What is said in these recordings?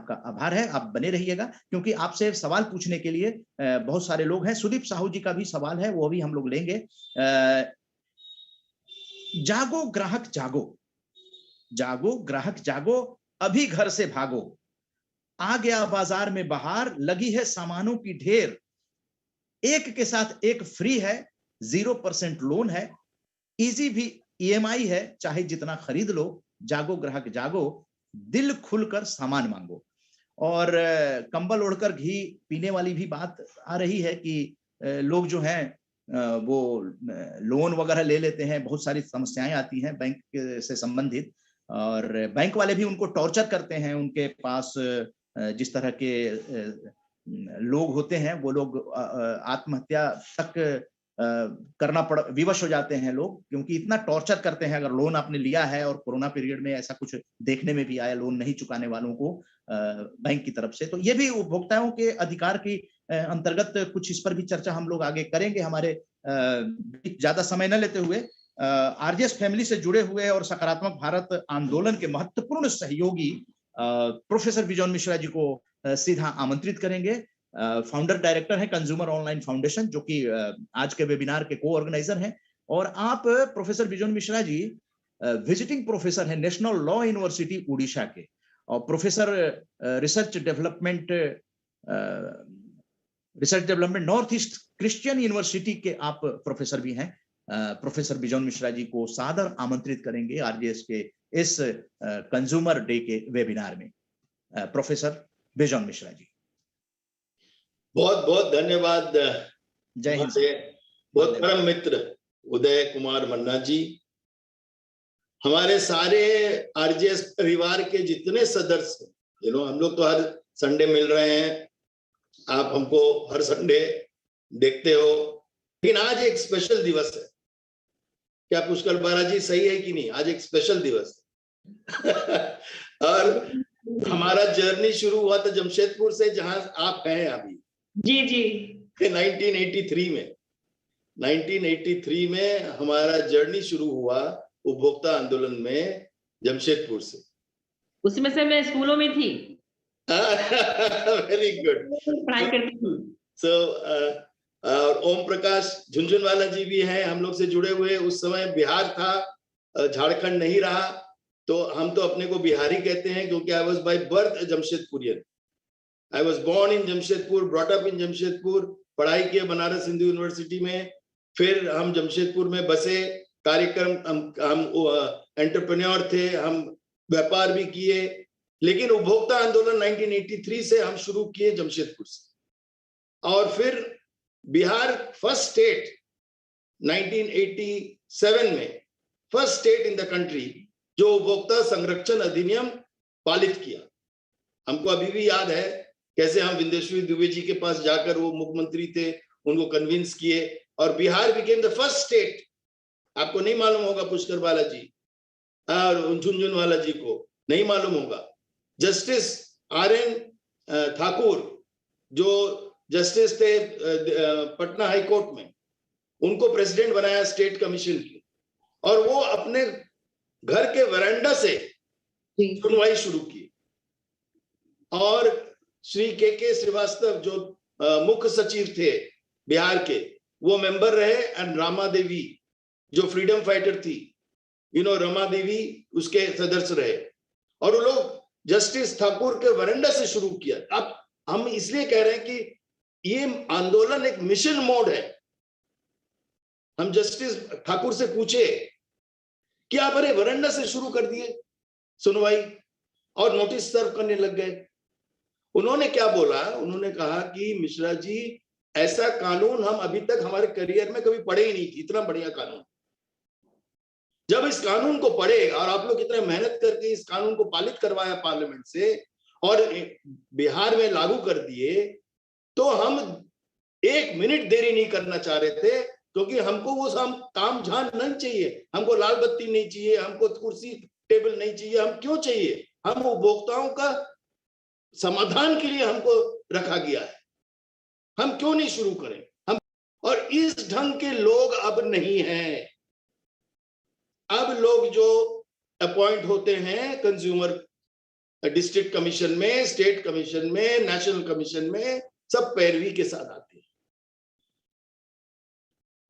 आपका आभार है। आप बने रहिएगा, क्योंकि आपसे सवाल पूछने के लिए बहुत सारे लोग हैं। सुदीप साहू जी का भी सवाल है, वो भी हम लोग लेंगे। जागो ग्राहक जागो, जागो ग्राहक जागो, अभी घर से भागो, आ गया बाजार में बहार, लगी है सामानों की ढेर, एक के साथ एक फ्री है, 0% लोन है, इजी भी EMI है, चाहे जितना खरीद लो, जागो ग्राहक जागो, दिल खुलकर सामान मांगो। और कंबल ओढ़कर घी पीने वाली भी बात आ रही है कि लोग जो हैं वो लोन वगैरह ले लेते हैं, बहुत सारी समस्याएं आती हैं बैंक से संबंधित, और बैंक वाले भी उनको टॉर्चर करते हैं। उनके पास जिस तरह के लोग होते हैं, वो लोग आत्महत्या तक करना विवश हो जाते हैं लोग, क्योंकि इतना टॉर्चर करते हैं। अगर लोन आपने लिया है और कोरोना पीरियड में ऐसा कुछ देखने में भी आया, लोन नहीं चुकाने वालों को बैंक की तरफ से, तो ये भी उपभोक्ताओं के अधिकार की अंतर्गत कुछ इस पर भी चर्चा हम लोग आगे करेंगे। हमारे ज्यादा समय न लेते हुए RJS फैमिली से जुड़े हुए और सकारात्मक भारत आंदोलन के महत्वपूर्ण सहयोगी प्रोफेसर बिजॉन मिश्रा जी को सीधा आमंत्रित करेंगे। फाउंडर डायरेक्टर है कंज्यूमर ऑनलाइन फाउंडेशन, जो कि आज के वेबिनार के को ऑर्गेनाइजर हैं। और आप प्रोफेसर बिजॉन मिश्रा जी विजिटिंग प्रोफेसर हैं नेशनल लॉ यूनिवर्सिटी उड़ीसा के, और professor research development north east Christian university के आप प्रोफेसर भी हैं। प्रोफेसर बिजॉन मिश्रा जी को सादर आमंत्रित करेंगे RJS के इस कंज्यूमर डे के वेबिनार में। प्रोफेसर बिजॉन मिश्रा जी, बहुत बहुत धन्यवाद। जय हिंद। बहुत परम मित्र उदय कुमार मन्ना जी, हमारे सारे RJS परिवार के जितने सदस्य, हम लोग तो हर संडे मिल रहे हैं, आप हमको हर संडे देखते हो, लेकिन आज एक स्पेशल दिवस है। क्या पुष्कर बालाजी सही है कि नहीं? आज एक स्पेशल दिवस है। और हमारा जर्नी शुरू हुआ था जमशेदपुर से, जहां आप हैं अभी। जी 1983 में हमारा जर्नी शुरू हुआ उपभोक्ता आंदोलन में जमशेदपुर से। उसमें से मैं स्कूलों में थी। Very good. पढ़ाई करती थी। सो और ओम प्रकाश झुनझुनवाला जी भी हैं हम लोग से जुड़े हुए। उस समय बिहार था, झारखंड नहीं रहा, तो हम तो अपने को बिहारी कहते हैं, क्योंकि I was by birth Jamshedpurian. I was born in Jamshedpur, brought up in Jamshedpur, पढ़ाई किए बनारस हिंदू यूनिवर्सिटी में, फिर हम जमशेदपुर में बसे, कार्यक्रम हम एंटरप्रेन्योर थे, हम व्यापार भी किए, लेकिन उपभोक्ता आंदोलन 1983 से हम शुरू किए जमशेदपुर से। और फिर बिहार फर्स्ट स्टेट 1987 में, first state in the country जो उपभोक्ता संरक्षण अधिनियम पालित किया। हमको अभी भी याद है कैसे हम विंदेश्वरी दुबे जी के पास जाकर, वो मुख्यमंत्री थे, उनको कन्विंस किए, और Bihar became the first state. आपको नहीं मालूम होगा पुष्कर बालाजी और झुनझुनवाला जी को नहीं मालूम होगा, जस्टिस RN ठाकुर जो जस्टिस थे पटना हाई कोर्ट में, उनको प्रेसिडेंट बनाया स्टेट कमीशन की, और वो अपने घर के वरांडा से सुनवाई शुरू की। और श्री के श्रीवास्तव जो मुख्य सचिव थे बिहार के, वो मेंबर रहे, एंड रमा देवी जो फ्रीडम फाइटर थी, रमा देवी उसके सदस्य रहे, और वो लोग जस्टिस ठाकुर के वरांडा से शुरू किया। अब हम इसलिए कह रहे हैं कि ये आंदोलन एक मिशन मोड है। हम जस्टिस ठाकुर से पूछे कि आप अरे वरांडा से शुरू कर दिए सुनवाई और नोटिस सर्व करने लग गए। उन्होंने क्या बोला? उन्होंने कहा कि मिश्रा जी, ऐसा कानून हम अभी तक हमारे करियर में कभी पढ़े ही नहीं थी, इतना बढ़िया कानून। जब इस कानून को पढ़े और आप लोग इतने मेहनत करके इस कानून को पालित करवाया पार्लियामेंट से और बिहार में लागू कर दिए, तो हम एक मिनट देरी नहीं करना चाह रहे थे, क्योंकि हमको वो काम झान नहीं चाहिए, हमको लाल बत्ती नहीं चाहिए, हमको कुर्सी टेबल नहीं चाहिए। हम क्यों चाहिए? हम उपभोक्ताओं का समाधान के लिए हमको रखा गया है, हम क्यों नहीं शुरू करें हम? और इस ढंग के लोग अब नहीं हैं। अब लोग जो अपॉइंट होते हैं कंज्यूमर डिस्ट्रिक्ट कमीशन में, स्टेट कमीशन में, नेशनल कमीशन में, सब पैरवी के साथ आते हैं।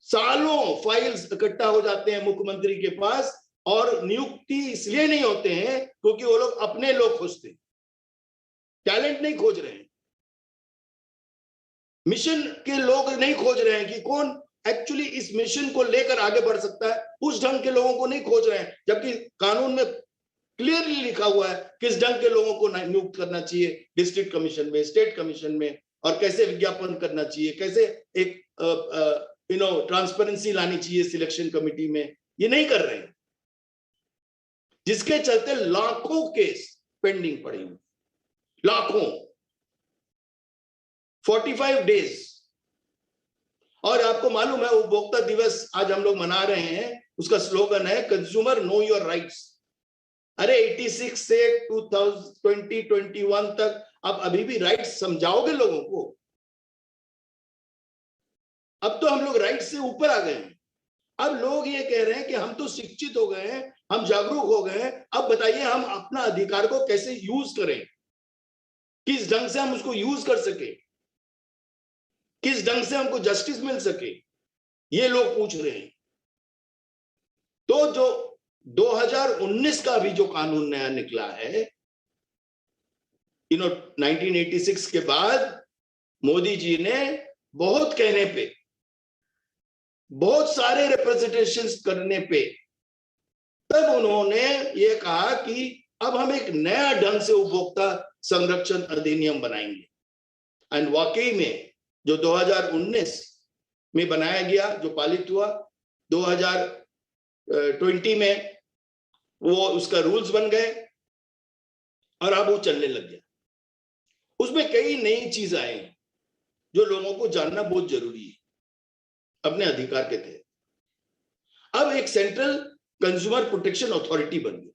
सालों फाइल्स इकट्ठा हो जाते हैं मुख्यमंत्री के पास, और नियुक्ति इसलिए नहीं होते हैं क्योंकि वो लोग अपने लोग खोजते हैं, टैलेंट नहीं खोज रहे हैं, मिशन के लोग नहीं खोज रहे हैं कि कौन एक्चुअली इस मिशन को लेकर आगे बढ़ सकता है, उस ढंग के लोगों को नहीं खोज रहे हैं। जबकि कानून में क्लियरली लिखा हुआ है किस ढंग के लोगों को नियुक्त करना चाहिए डिस्ट्रिक्ट कमीशन में, स्टेट कमीशन में, और कैसे विज्ञापन करना चाहिए, कैसे एक ट्रांसपेरेंसी लानी चाहिए सिलेक्शन कमिटी में। ये नहीं कर रहे हैं, जिसके चलते लाखों केस पेंडिंग पड़े हुए, लाखों, 45 डेज। और आपको मालूम है उपभोक्ता दिवस आज हम लोग मना रहे हैं, उसका स्लोगन है कंज्यूमर नो योर राइट्स। अरे 86 से 2021 तक आप अभी भी राइट्स समझाओगे लोगों को? अब तो हम लोग राइट्स से ऊपर आ गए हैं। अब लोग ये कह रहे हैं कि हम तो शिक्षित हो गए हैं, हम जागरूक हो गए हैं, अब बताइए हम अपना अधिकार को कैसे यूज करें, किस ढंग से हम उसको यूज कर सके, किस ढंग से हमको जस्टिस मिल सके, ये लोग पूछ रहे हैं। तो जो 2019 का भी जो कानून नया निकला है, 1986 के बाद मोदी जी ने बहुत कहने पे, बहुत सारे रिप्रेजेंटेशंस करने पे, तब उन्होंने ये कहा कि अब हम एक नया ढंग से उपभोक्ता संरक्षण अधिनियम बनाएंगे। एंड वाकई में जो 2019 में बनाया गया, जो पालित हुआ, 2020 में वो उसका रूल्स बन गए और अब वो चलने लग गया। उसमें कई नई चीज आए हैं जो लोगों को जानना बहुत जरूरी है अपने अधिकार के तहत। अब एक सेंट्रल कंज्यूमर प्रोटेक्शन अथॉरिटी बन गया।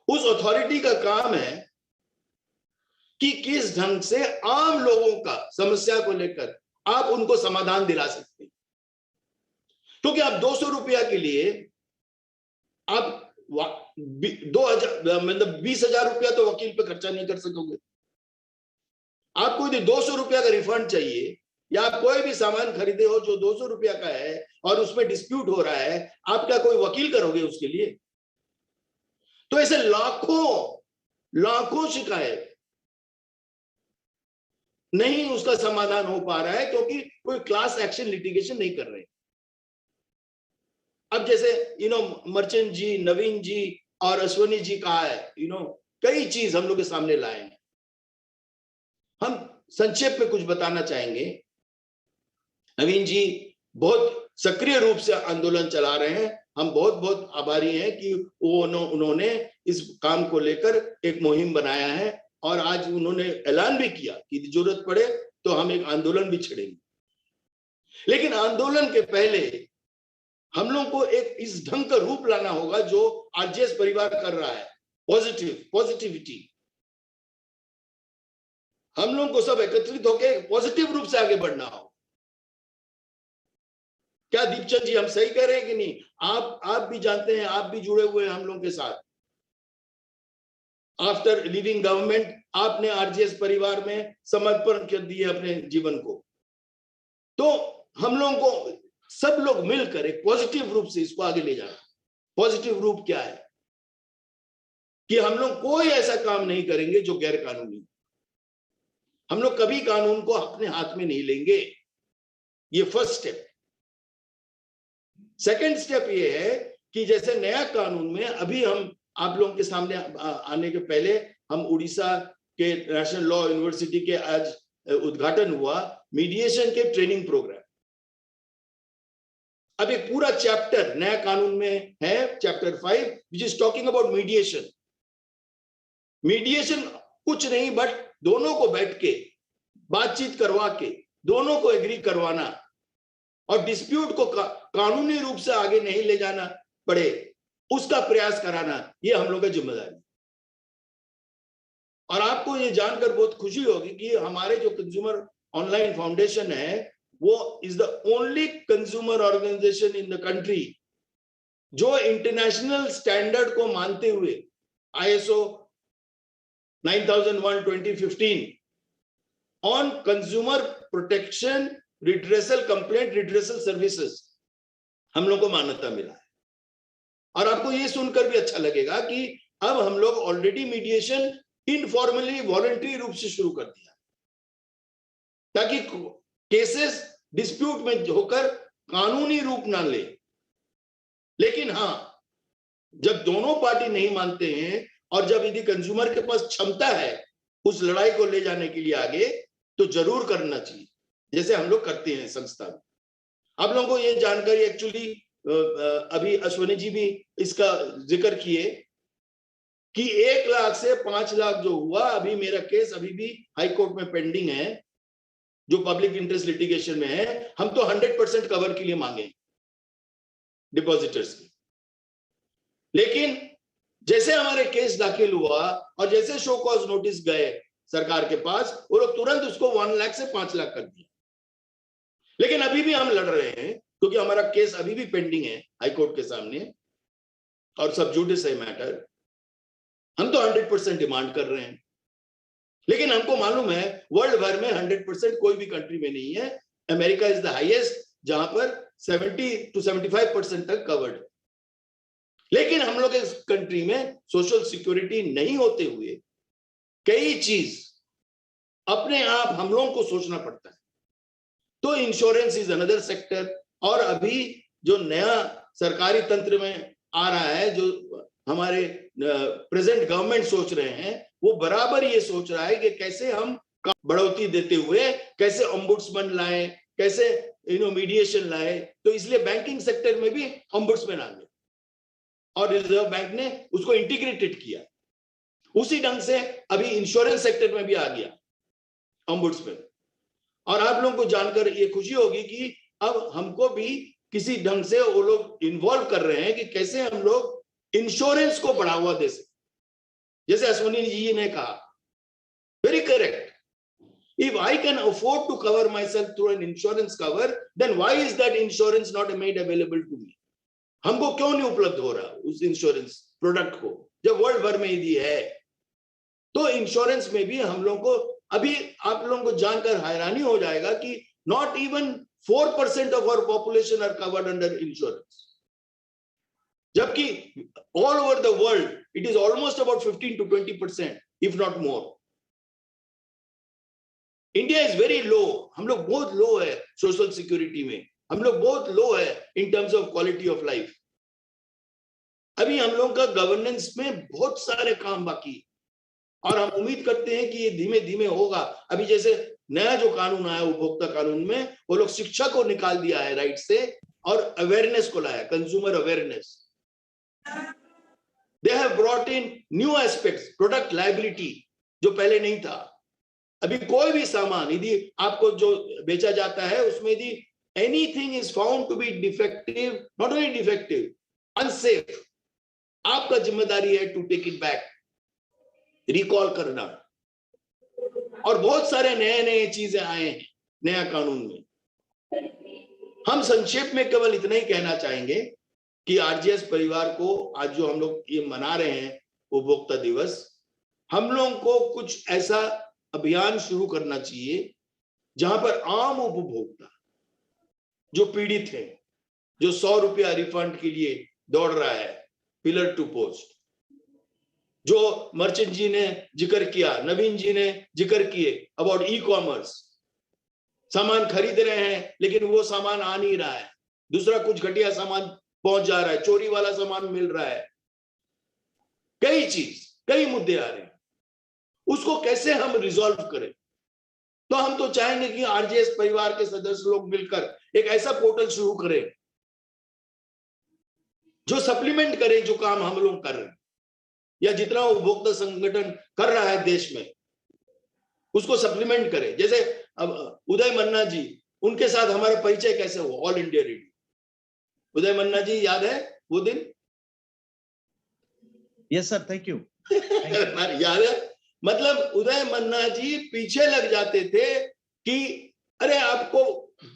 उस अथॉरिटी का काम है कि किस ढंग से आम लोगों का समस्या को लेकर आप उनको समाधान दिला सकते हैं। क्योंकि आप 200 रुपया के लिए आप 2000 मतलब 20,000 रुपया तो वकील पे खर्चा नहीं कर सकोगे। आपको यदि 200 रुपया का रिफंड चाहिए, या आप कोई भी सामान खरीदे हो जो 200 रुपया का है और उसमें डिस्प्यूट हो रहा है, आप क्या कोई वकील करोगे उसके लिए? तो ऐसे लाखों शिकायत नहीं उसका समाधान हो पा रहा है क्योंकि कोई क्लास एक्शन लिटिगेशन नहीं कर रहे। अब जैसे मर्चेंट जी, नवीन जी और अश्वनी जी कहा है, कई चीज हम लोग के सामने लाए हैं। हम संक्षेप में कुछ बताना चाहेंगे। नवीन जी बहुत सक्रिय रूप से आंदोलन चला रहे हैं, हम बहुत बहुत आभारी हैं कि उन्होंने इस काम को लेकर एक मुहिम बनाया है, और आज उन्होंने ऐलान भी किया कि जरूरत पड़े तो हम एक आंदोलन भी छेड़ेंगे। लेकिन आंदोलन के पहले हम लोग को एक इस ढंग का रूप लाना होगा जो आरजेएस परिवार कर रहा है, पॉजिटिविटी। हम लोग को सब एकत्रित होकर पॉजिटिव रूप से आगे बढ़ना हो। क्या दीपचंद जी हम सही कह रहे हैं कि नहीं? आप भी जानते हैं, आप भी जुड़े हुए हैं हम लोग के साथ। आफ्टर लिविंग गवर्नमेंट आपने आरजेएस परिवार में समर्पण कर दिए अपने जीवन को। तो हम लोगों को सब लोग मिलकर एक पॉजिटिव रूप से इसको आगे ले जाना। पॉजिटिव रूप क्या है कि हम लोग कोई ऐसा काम नहीं करेंगे जो गैर कानूनी। हम लोग कभी कानून को अपने हाथ में नहीं लेंगे। ये फर्स्ट स्टेप। सेकंड स्टेप ये है कि जैसे नया कानून में अभी हम आप लोगों के सामने आने के पहले हम उड़ीसा के नेशनल लॉ यूनिवर्सिटी के आज उद्घाटन हुआ मीडिएशन के ट्रेनिंग प्रोग्राम। अब एक पूरा चैप्टर नया कानून में है, chapter 5, which is talking about mediation. Mediation कुछ नहीं बट दोनों को बैठ के बातचीत करवा के दोनों को एग्री करवाना और डिस्प्यूट को कानूनी रूप से आगे नहीं ले जाना पड़े उसका प्रयास कराना, ये हम लोग का जिम्मेदारी। और आपको ये जानकर बहुत खुशी होगी कि हमारे जो कंज्यूमर ऑनलाइन फाउंडेशन है वो is the only consumer organisation in the country जो इंटरनेशनल स्टैंडर्ड को मानते हुए, ISO 9001 2015 on consumer protection redressal complaint redressal services हम लोग को मान्यता मिला है। और आपको ये सुनकर भी अच्छा लगेगा कि अब हम लोग ऑलरेडी मीडिएशन इनफॉर्मली वॉलंटरी रूप से शुरू कर दिया, ताकि केसेस डिस्प्यूट में होकर कानूनी रूप ना ले। लेकिन हाँ, जब दोनों पार्टी नहीं मानते हैं और जब यदि कंज्यूमर के पास क्षमता है उस लड़ाई को ले जाने के लिए आगे, तो जरूर करना चाहिए, जैसे हम लोग करते हैं संस्था में। आप लोगों को ये जानकारी एक्चुअली अभी अश्वनी जी भी इसका जिक्र किए कि 1 लाख से 5 लाख जो हुआ, अभी मेरा केस अभी भी हाई कोर्ट में पेंडिंग है, जो पब्लिक इंटरेस्ट लिटिगेशन में है। हम तो 100% कवर के लिए मांगे डिपॉजिटर्स की, लेकिन जैसे हमारे केस दाखिल हुआ और जैसे शो कॉज नोटिस गए सरकार के पास, वो लोग तुरंत उसको 1 लाख से 5 लाख कर दिया। लेकिन अभी भी हम लड़ रहे हैं क्योंकि हमारा केस अभी भी पेंडिंग है हाई कोर्ट के सामने और सब जुडिस है मैटर। हम तो 100% डिमांड कर रहे हैं, लेकिन हमको मालूम है वर्ल्ड भर में 100% कोई भी कंट्री में नहीं है। अमेरिका इज द हाईएस्ट, जहां पर 70 to 75% तक कवर्ड है। लेकिन हम लोग इस कंट्री में सोशल सिक्योरिटी नहीं होते हुए कई चीज अपने आप हम लोगों को सोचना पड़ता है। तो इंश्योरेंस इज अनदर सेक्टर। और अभी जो नया सरकारी तंत्र में आ रहा है, जो हमारे प्रेजेंट गवर्नमेंट सोच रहे हैं, वो बराबर ये सोच रहा है कि कैसे हम बढ़ोतरी देते हुए कैसे ओम्बुड्समैन लाए, कैसे मीडिएशन लाए। तो इसलिए बैंकिंग सेक्टर में भी ओम्बुड्समैन आ गए और रिजर्व बैंक ने उसको इंटीग्रेटेड किया। उसी ढंग से अभी इंश्योरेंस सेक्टर में भी आ गया ओम्बुड्समैन। और आप लोगों को जानकर ये खुशी होगी कि अब हमको भी किसी ढंग से वो लोग इन्वॉल्व कर रहे हैं कि कैसे हम लोग इंश्योरेंस को बढ़ावा दे सके। जैसे अश्वनी जी ने कहा, very correct, if I can afford to cover myself through an insurance cover, then why is that insurance not made available to me? हमको क्यों नहीं उपलब्ध हो रहा उस इंश्योरेंस प्रोडक्ट को, जब वर्ल्ड भर में यदि है। तो इंश्योरेंस में भी हम लोगों को, अभी आप लोगों को जानकर हैरानी हो जाएगा कि not even 4% of our population are covered under insurance, जबकि all over the world it is almost about 15 to 20%, if not more. India is very low, हम लोग बहुत लो है सोशल सिक्योरिटी में, हम लोग बहुत लो है इन terms of quality of life. अभी हम लोग का गवर्नेंस में बहुत सारे काम बाकी, और हम उम्मीद करते हैं कि ये धीमे धीमे होगा। अभी जैसे नया जो कानून आया उपभोक्ता कानून में, वो लोग शिक्षा को निकाल दिया है राइट से और अवेयरनेस को लाया, consumer awareness. They have brought in new aspects, product liability, जो पहले नहीं था। अभी कोई भी सामान यदि आपको जो बेचा जाता है उसमें यदि anything is found to be defective, not only defective, unsafe, आपका जिम्मेदारी है to take it back, recall करना। और बहुत सारे नए नए चीजें आए हैं नया कानून में। हम संक्षेप में केवल इतना ही कहना चाहेंगे कि आरजीएस परिवार को आज जो हम लोग ये मना रहे हैं उपभोक्ता दिवस, हम लोगों को कुछ ऐसा अभियान शुरू करना चाहिए जहां पर आम उपभोक्ता जो पीड़ित है, जो 100 रुपया रिफंड के लिए दौड़ रहा है पिलर टू पोस्ट, जो मर्चेंट जी ने जिक्र किया, नवीन जी ने जिक्र किए अबाउट ई कॉमर्स, सामान खरीद रहे हैं लेकिन वो सामान आ नहीं रहा है, दूसरा कुछ घटिया सामान पहुंच जा रहा है, चोरी वाला सामान मिल रहा है, कई मुद्दे आ रहे हैं, उसको कैसे हम रिजॉल्व करें। तो हम तो चाहेंगे कि आरजीएस परिवार के सदस्य लोग मिलकर एक ऐसा पोर्टल शुरू करें जो सप्लीमेंट करे जो काम हम लोग कर रहे हैं, या जितना उपभोक्ता संगठन कर रहा है देश में उसको सप्लीमेंट करे। जैसे अब उदय मन्ना जी, उनके साथ हमारा परिचय कैसे हुआ, ऑल इंडिया रेडियो। उदय मन्ना जी याद है वो दिन? Yes sir, thank you. याद है, मतलब उदय मन्ना जी पीछे लग जाते थे कि अरे आपको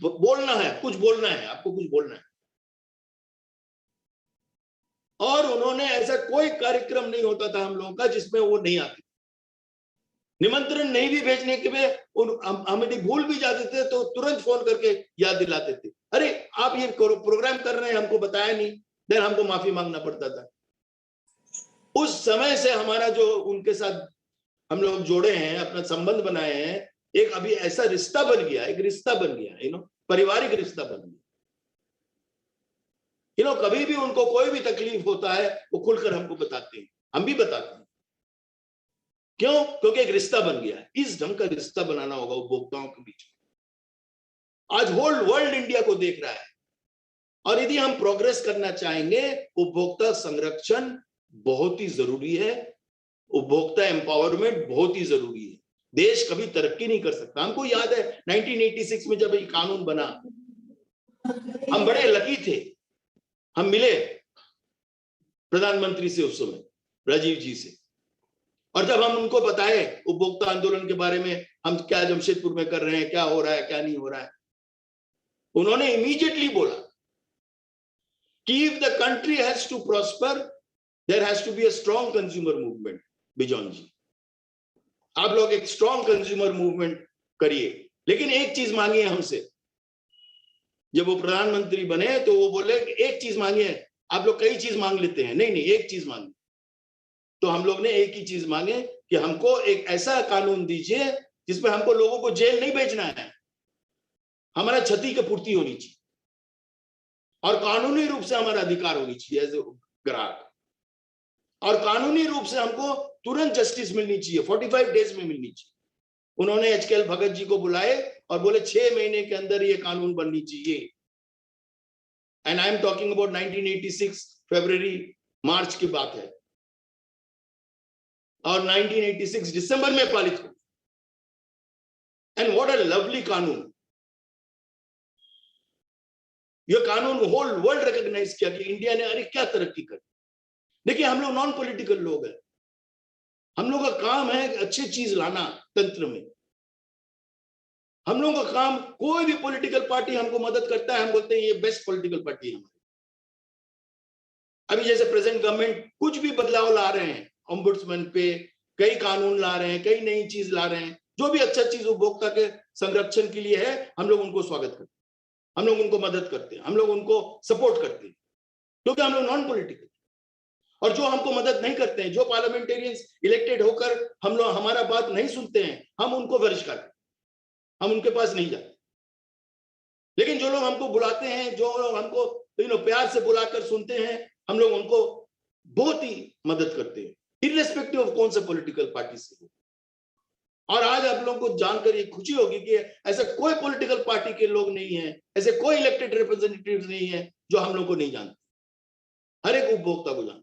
बोलना है, कुछ बोलना है, आपको कुछ बोलना है। और उन्होंने ऐसा कोई कार्यक्रम नहीं होता था हम लोगों का जिसमें वो नहीं आते। निमंत्रण नहीं भी भेजने के में हमें भूल भी जाते थे तो तुरंत फोन करके याद दिलाते थे, अरे आप ये प्रोग्राम कर रहे हैं, हमको बताया नहीं, देन हमको माफी मांगना पड़ता था। उस समय से हमारा जो उनके साथ हम लोग जोड़े हैं, अपना संबंध बनाए हैं, एक अभी ऐसा रिश्ता बन गया, एक रिश्ता बन गया, पारिवारिक रिश्ता बन गया। कभी भी उनको कोई भी तकलीफ होता है वो खुलकर हमको बताते हैं, हम भी बताते हैं। क्यों? क्योंकि एक रिश्ता बन गया है। इस ढंग का रिश्ता बनाना होगा उपभोक्ताओं के बीच में। आज होल वर्ल्ड इंडिया को देख रहा है, और यदि हम प्रोग्रेस करना चाहेंगे, उपभोक्ता संरक्षण बहुत ही जरूरी है, उपभोक्ता एम्पावरमेंट बहुत ही जरूरी है। देश कभी तरक्की नहीं कर सकता। हमको याद है 1986 में जब ये कानून बना, हम बड़े लकी थे, हम मिले प्रधानमंत्री से उस समय, राजीव जी से, और जब हम उनको बताए उपभोक्ता आंदोलन के बारे में, हम क्या जमशेदपुर में कर रहे हैं, क्या हो रहा है, क्या नहीं हो रहा है, उन्होंने इमीडिएटली बोला कि if the country has to prosper there has to be a strong consumer movement. Bijon ji, आप लोग एक स्ट्रॉन्ग कंज्यूमर मूवमेंट करिए, लेकिन एक चीज मांगिए हमसे। जब वो प्रधानमंत्री बने तो वो बोले एक चीज मांगिए, आप लोग कई चीज मांग लेते हैं, नहीं नहीं एक चीज मांगिए। तो हम लोग ने एक ही चीज मांगे कि हमको एक ऐसा कानून दीजिए जिसमें हमको लोगों को जेल नहीं भेजना है, हमारा क्षति की पूर्ति होनी चाहिए और कानूनी रूप से हमारा अधिकार होनी चाहिए एज ए ग्राहक, और कानूनी रूप से हमको तुरंत जस्टिस मिलनी चाहिए, 45 डेज में मिलनी चाहिए। उन्होंने एचकेएल भगत जी को बुलाए और बोले 6 महीने के अंदर ये कानून बननी चाहिए। And I am talking about 1986 फरवरी मार्च की बात है, और 1986 दिसंबर में पालित हुआ। एंड व्हाट अ लवली कानून। यह कानून होल वर्ल्ड रिकॉग्नाइज किया कि इंडिया ने अरे क्या तरक्की कर। देखिए हम लोग नॉन पॉलिटिकल लोग हैं, हम लोग का काम है अच्छी चीज लाना तंत्र में। हम लोगों का काम, कोई भी पॉलिटिकल पार्टी हमको मदद करता है, हम बोलते हैं ये बेस्ट पॉलिटिकल पार्टी है हमारी। अभी जैसे प्रेजेंट गवर्नमेंट कुछ भी बदलाव ला रहे हैं, ओम्बुड्समैन पे कई कानून ला रहे हैं, कई नई चीज ला रहे हैं, जो भी अच्छा चीज उपभोक्ता के संरक्षण के लिए है, हम लोग उनको स्वागत करते हैं, हम लोग उनको मदद करते हैं, हम लोग उनको सपोर्ट करते हैं, क्योंकि हम लोग नॉन पॉलिटिकल। और जो हमको मदद नहीं करते हैं, जो पार्लियामेंटेरियंस इलेक्टेड होकर हम लोग हमारा बात नहीं सुनते हैं, हम उनको बहिष्कार करते हैं, हम उनके पास नहीं जाते। लेकिन जो लोग हमको बुलाते हैं, जो लोग हमको प्यार से बुलाकर सुनते हैं, हम लोग उनको बहुत ही मदद करते हैं, इर्रेस्पेक्टिव ऑफ कौन सा पॉलिटिकल पार्टी से हो। और आज आप लोगों को जानकर ये खुशी होगी कि ऐसा कोई पॉलिटिकल पार्टी के लोग नहीं है, ऐसे कोई इलेक्टेड रिप्रेजेंटेटिव नहीं है जो हम लोग को नहीं जानते। हर एक उपभोक्ता को जानते,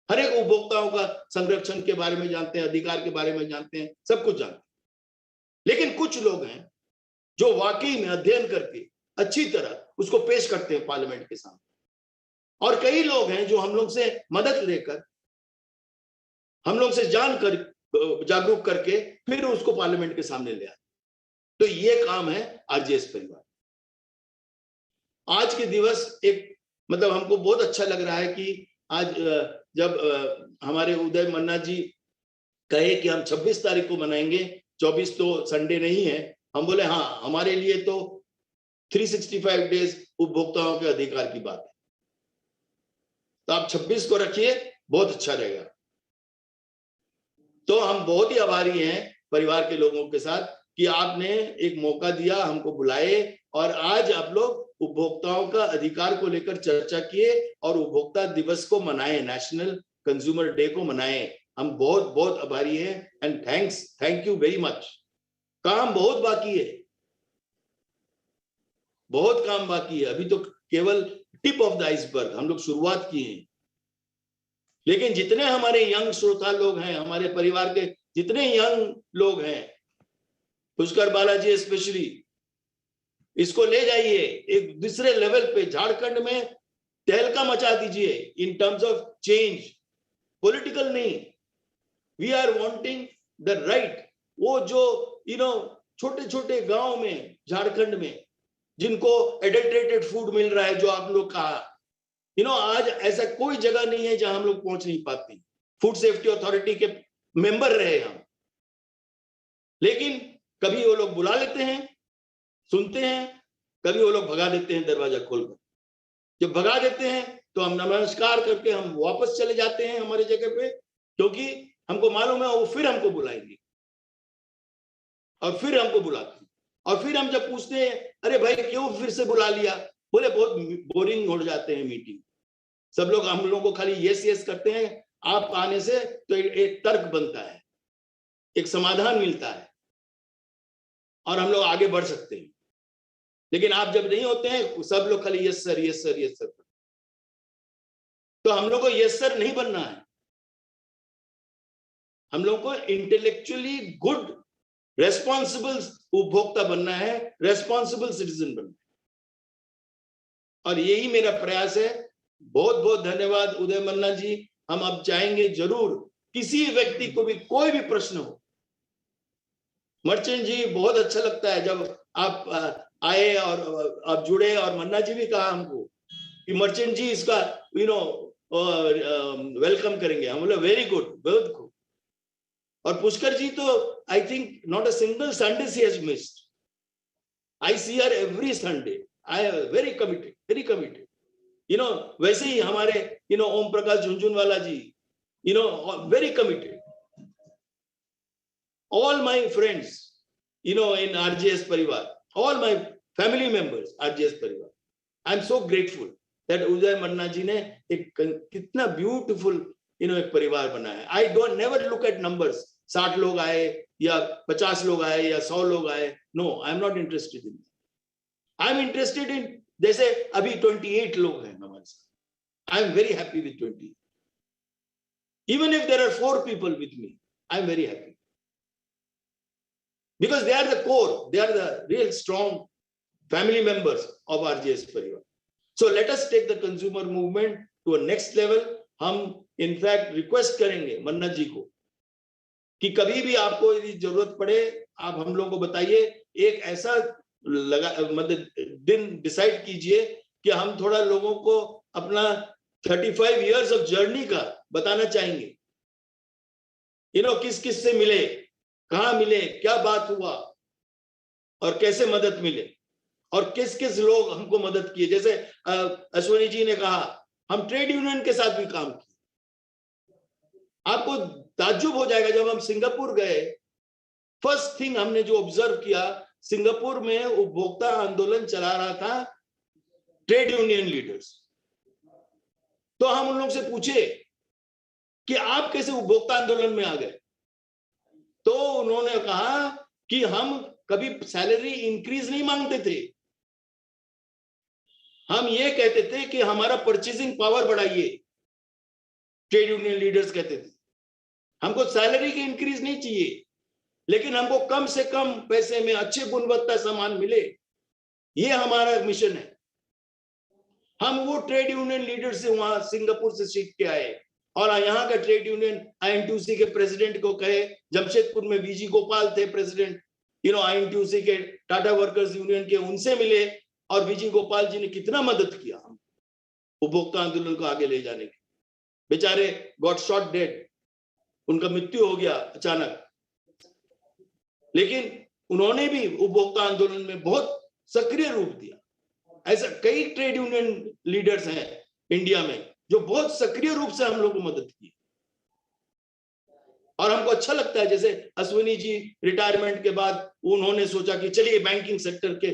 हर एक उपभोक्ताओं का संरक्षण के बारे में जानते हैं, अधिकार के बारे में जानते हैं, सब कुछ जानते हैं। लेकिन कुछ लोग हैं जो वाकई में अध्ययन करके अच्छी तरह उसको पेश करते हैं पार्लियामेंट के सामने, और कई लोग हैं जो हम लोग से मदद लेकर, हम लोग से जानकर, जागरूक करके फिर उसको पार्लियामेंट के सामने ले आते। तो ये काम है आरजेएस परिवार। आज के दिवस एक मतलब हमको बहुत अच्छा लग रहा है कि आज जब हमारे उदय मन्ना जी कहे कि हम 26 तारीख को मनाएंगे, 24 तो संडे नहीं है, हम बोले हाँ, हमारे लिए तो 365 डेज उपभोक्ताओं के अधिकार की बात है, तो आप 26 को रखिए, बहुत अच्छा रहेगा। तो हम बहुत ही आभारी हैं परिवार के लोगों के साथ कि आपने एक मौका दिया, हमको बुलाए, और आज आप लोग उपभोक्ताओं का अधिकार को लेकर चर्चा किए और उपभोक्ता दिवस को मनाए, नेशनल कंज्यूमर डे को मनाए। हम बहुत बहुत आभारी हैं and thank you very much. काम बहुत बाकी है, बहुत काम बाकी है, अभी तो केवल टिप ऑफ द आइसबर्ग, हम लोग शुरुआत किए हैं। लेकिन जितने हमारे यंग श्रोता लोग हैं, हमारे परिवार के जितने यंग लोग हैं, पुष्कर बालाजी स्पेशली, इसको ले जाइए एक दूसरे लेवल पे, झारखंड में तहलका मचा दीजिए in terms of change, political नहीं। We are wanting the right. वो जो छोटे छोटे गांव में झारखंड में जिनको एडल्ट्रेटेड फूड मिल रहा है, जो आप लोग कहा, आज ऐसा कोई जगह नहीं है जहां हम लोग पहुंच नहीं पाते। फूड सेफ्टी अथॉरिटी के मेंबर रहे हम, लेकिन कभी वो लोग बुला लेते हैं, सुनते हैं, कभी वो लोग भगा देते हैं दरवाजा खोलकर। जब भगा देते हैं तो हम नमस्कार करके हम वापस चले जाते हैं हमारी जगह पे, क्योंकि हमको मालूम है वो फिर हमको बुलाएंगे और फिर हमको बुलाते हैं। और फिर हम जब पूछते हैं अरे भाई क्यों फिर से बुला लिया, बोले बहुत बोरिंग हो जाते हैं मीटिंग, सब लोग हम लोगों को खाली यस यस करते हैं, आप आने से तो एक तर्क बनता है, एक समाधान मिलता है और हम लोग आगे बढ़ सकते हैं। लेकिन आप जब नहीं होते हैं, सब लोग खाली yes sir yes sir yes sir, तो हम लोग को यस सर नहीं बनना है, हम लोग को इंटेलेक्चुअली गुड रेस्पॉन्सिबल उपभोक्ता बनना है, रेस्पॉन्सिबल सिटीजन बनना है। और यही मेरा प्रयास है। बहुत बहुत धन्यवाद उदय मन्ना जी। हम अब चाहेंगे जरूर किसी व्यक्ति को भी कोई भी प्रश्न हो। मर्चेंट जी बहुत अच्छा लगता है जब आप आए और आप जुड़े, और मन्ना जी भी कहा हमको कि मर्चेंट जी इसका वेलकम करेंगे। हम बोले वेरी गुड, बहुत गुड। और पुष्कर जी तो I think not a single Sunday she has missed. I see her every Sunday. I am very committed, very committed. वैसे ही हमारे ओम प्रकाश झुनझुनवाला जी, very committed. All my friends, in RJS Parivar, all my family members, RJS Parivar, I'm so grateful that उदय मन्ना जी ने एक कितना beautiful एक परिवार बनाया। I don't never look at numbers, 60 लोग आए या 50 लोग आए या 100 लोग आए। No, I'm not interested in that. I'm interested in, जैसे अभी 28 लोग हैं हमारे साथ। I'm very happy with 28. Even if there are 4 people with me, I'm very happy. Because they are the core, they are the real strong family members of RJS Parivar. So let us take the consumer movement to a next level. हम in fact request करेंगे मन्ना जी को कि कभी भी आपको यदि जरूरत पड़े आप हम लोगों को बताइए। एक ऐसा मतलब दिन डिसाइड कीजिए कि हम थोड़ा लोगों को अपना 35 years of journey का बताना चाहेंगे। किस किस से मिले, कहां मिले, क्या बात हुआ और कैसे मदद मिले और किस किस लोग हमको मदद किए। जैसे अश्वनी जी ने कहा हम ट्रेड यूनियन के साथ भी काम किए। आपको ताज्जुब हो जाएगा, जब हम सिंगापुर गए फर्स्ट थिंग हमने जो ऑब्जर्व किया, सिंगापुर में उपभोक्ता आंदोलन चला रहा था ट्रेड यूनियन लीडर्स। तो हम उन लोगों से पूछे कि आप कैसे उपभोक्ता आंदोलन में आ गए, तो उन्होंने कहा कि हम कभी सैलरी इंक्रीज नहीं मांगते थे, हम ये कहते थे कि हमारा परचेजिंग पावर बढ़ाइए। ट्रेड यूनियन लीडर्स कहते थे हमको सैलरी की इंक्रीज नहीं चाहिए, लेकिन हमको कम से कम पैसे में अच्छे गुणवत्ता सामान मिले, ये हमारा मिशन है। हम वो ट्रेड यूनियन लीडर से वहां सिंगापुर से सीख के आए और यहाँ का ट्रेड यूनियन INTUC के प्रेसिडेंट को कहे, जमशेदपुर में VG गोपाल थे प्रेसिडेंट INTUC के टाटा वर्कर्स यूनियन के, उनसे मिले और VG गोपाल जी ने कितना मदद किया हम उपभोक्ता आंदोलन को आगे ले जाने की। बेचारे गॉट शॉट डेड, उनका मृत्यु हो गया अचानक, लेकिन उन्होंने भी उपभोक्ता आंदोलन में बहुत सक्रिय रूप दिया। ऐसा कई ट्रेड यूनियन लीडर्स हैं इंडिया में जो बहुत सक्रिय रूप से हम लोग को मदद की और हमको अच्छा लगता है। जैसे अश्विनी जी रिटायरमेंट के बाद उन्होंने सोचा कि चलिए बैंकिंग सेक्टर के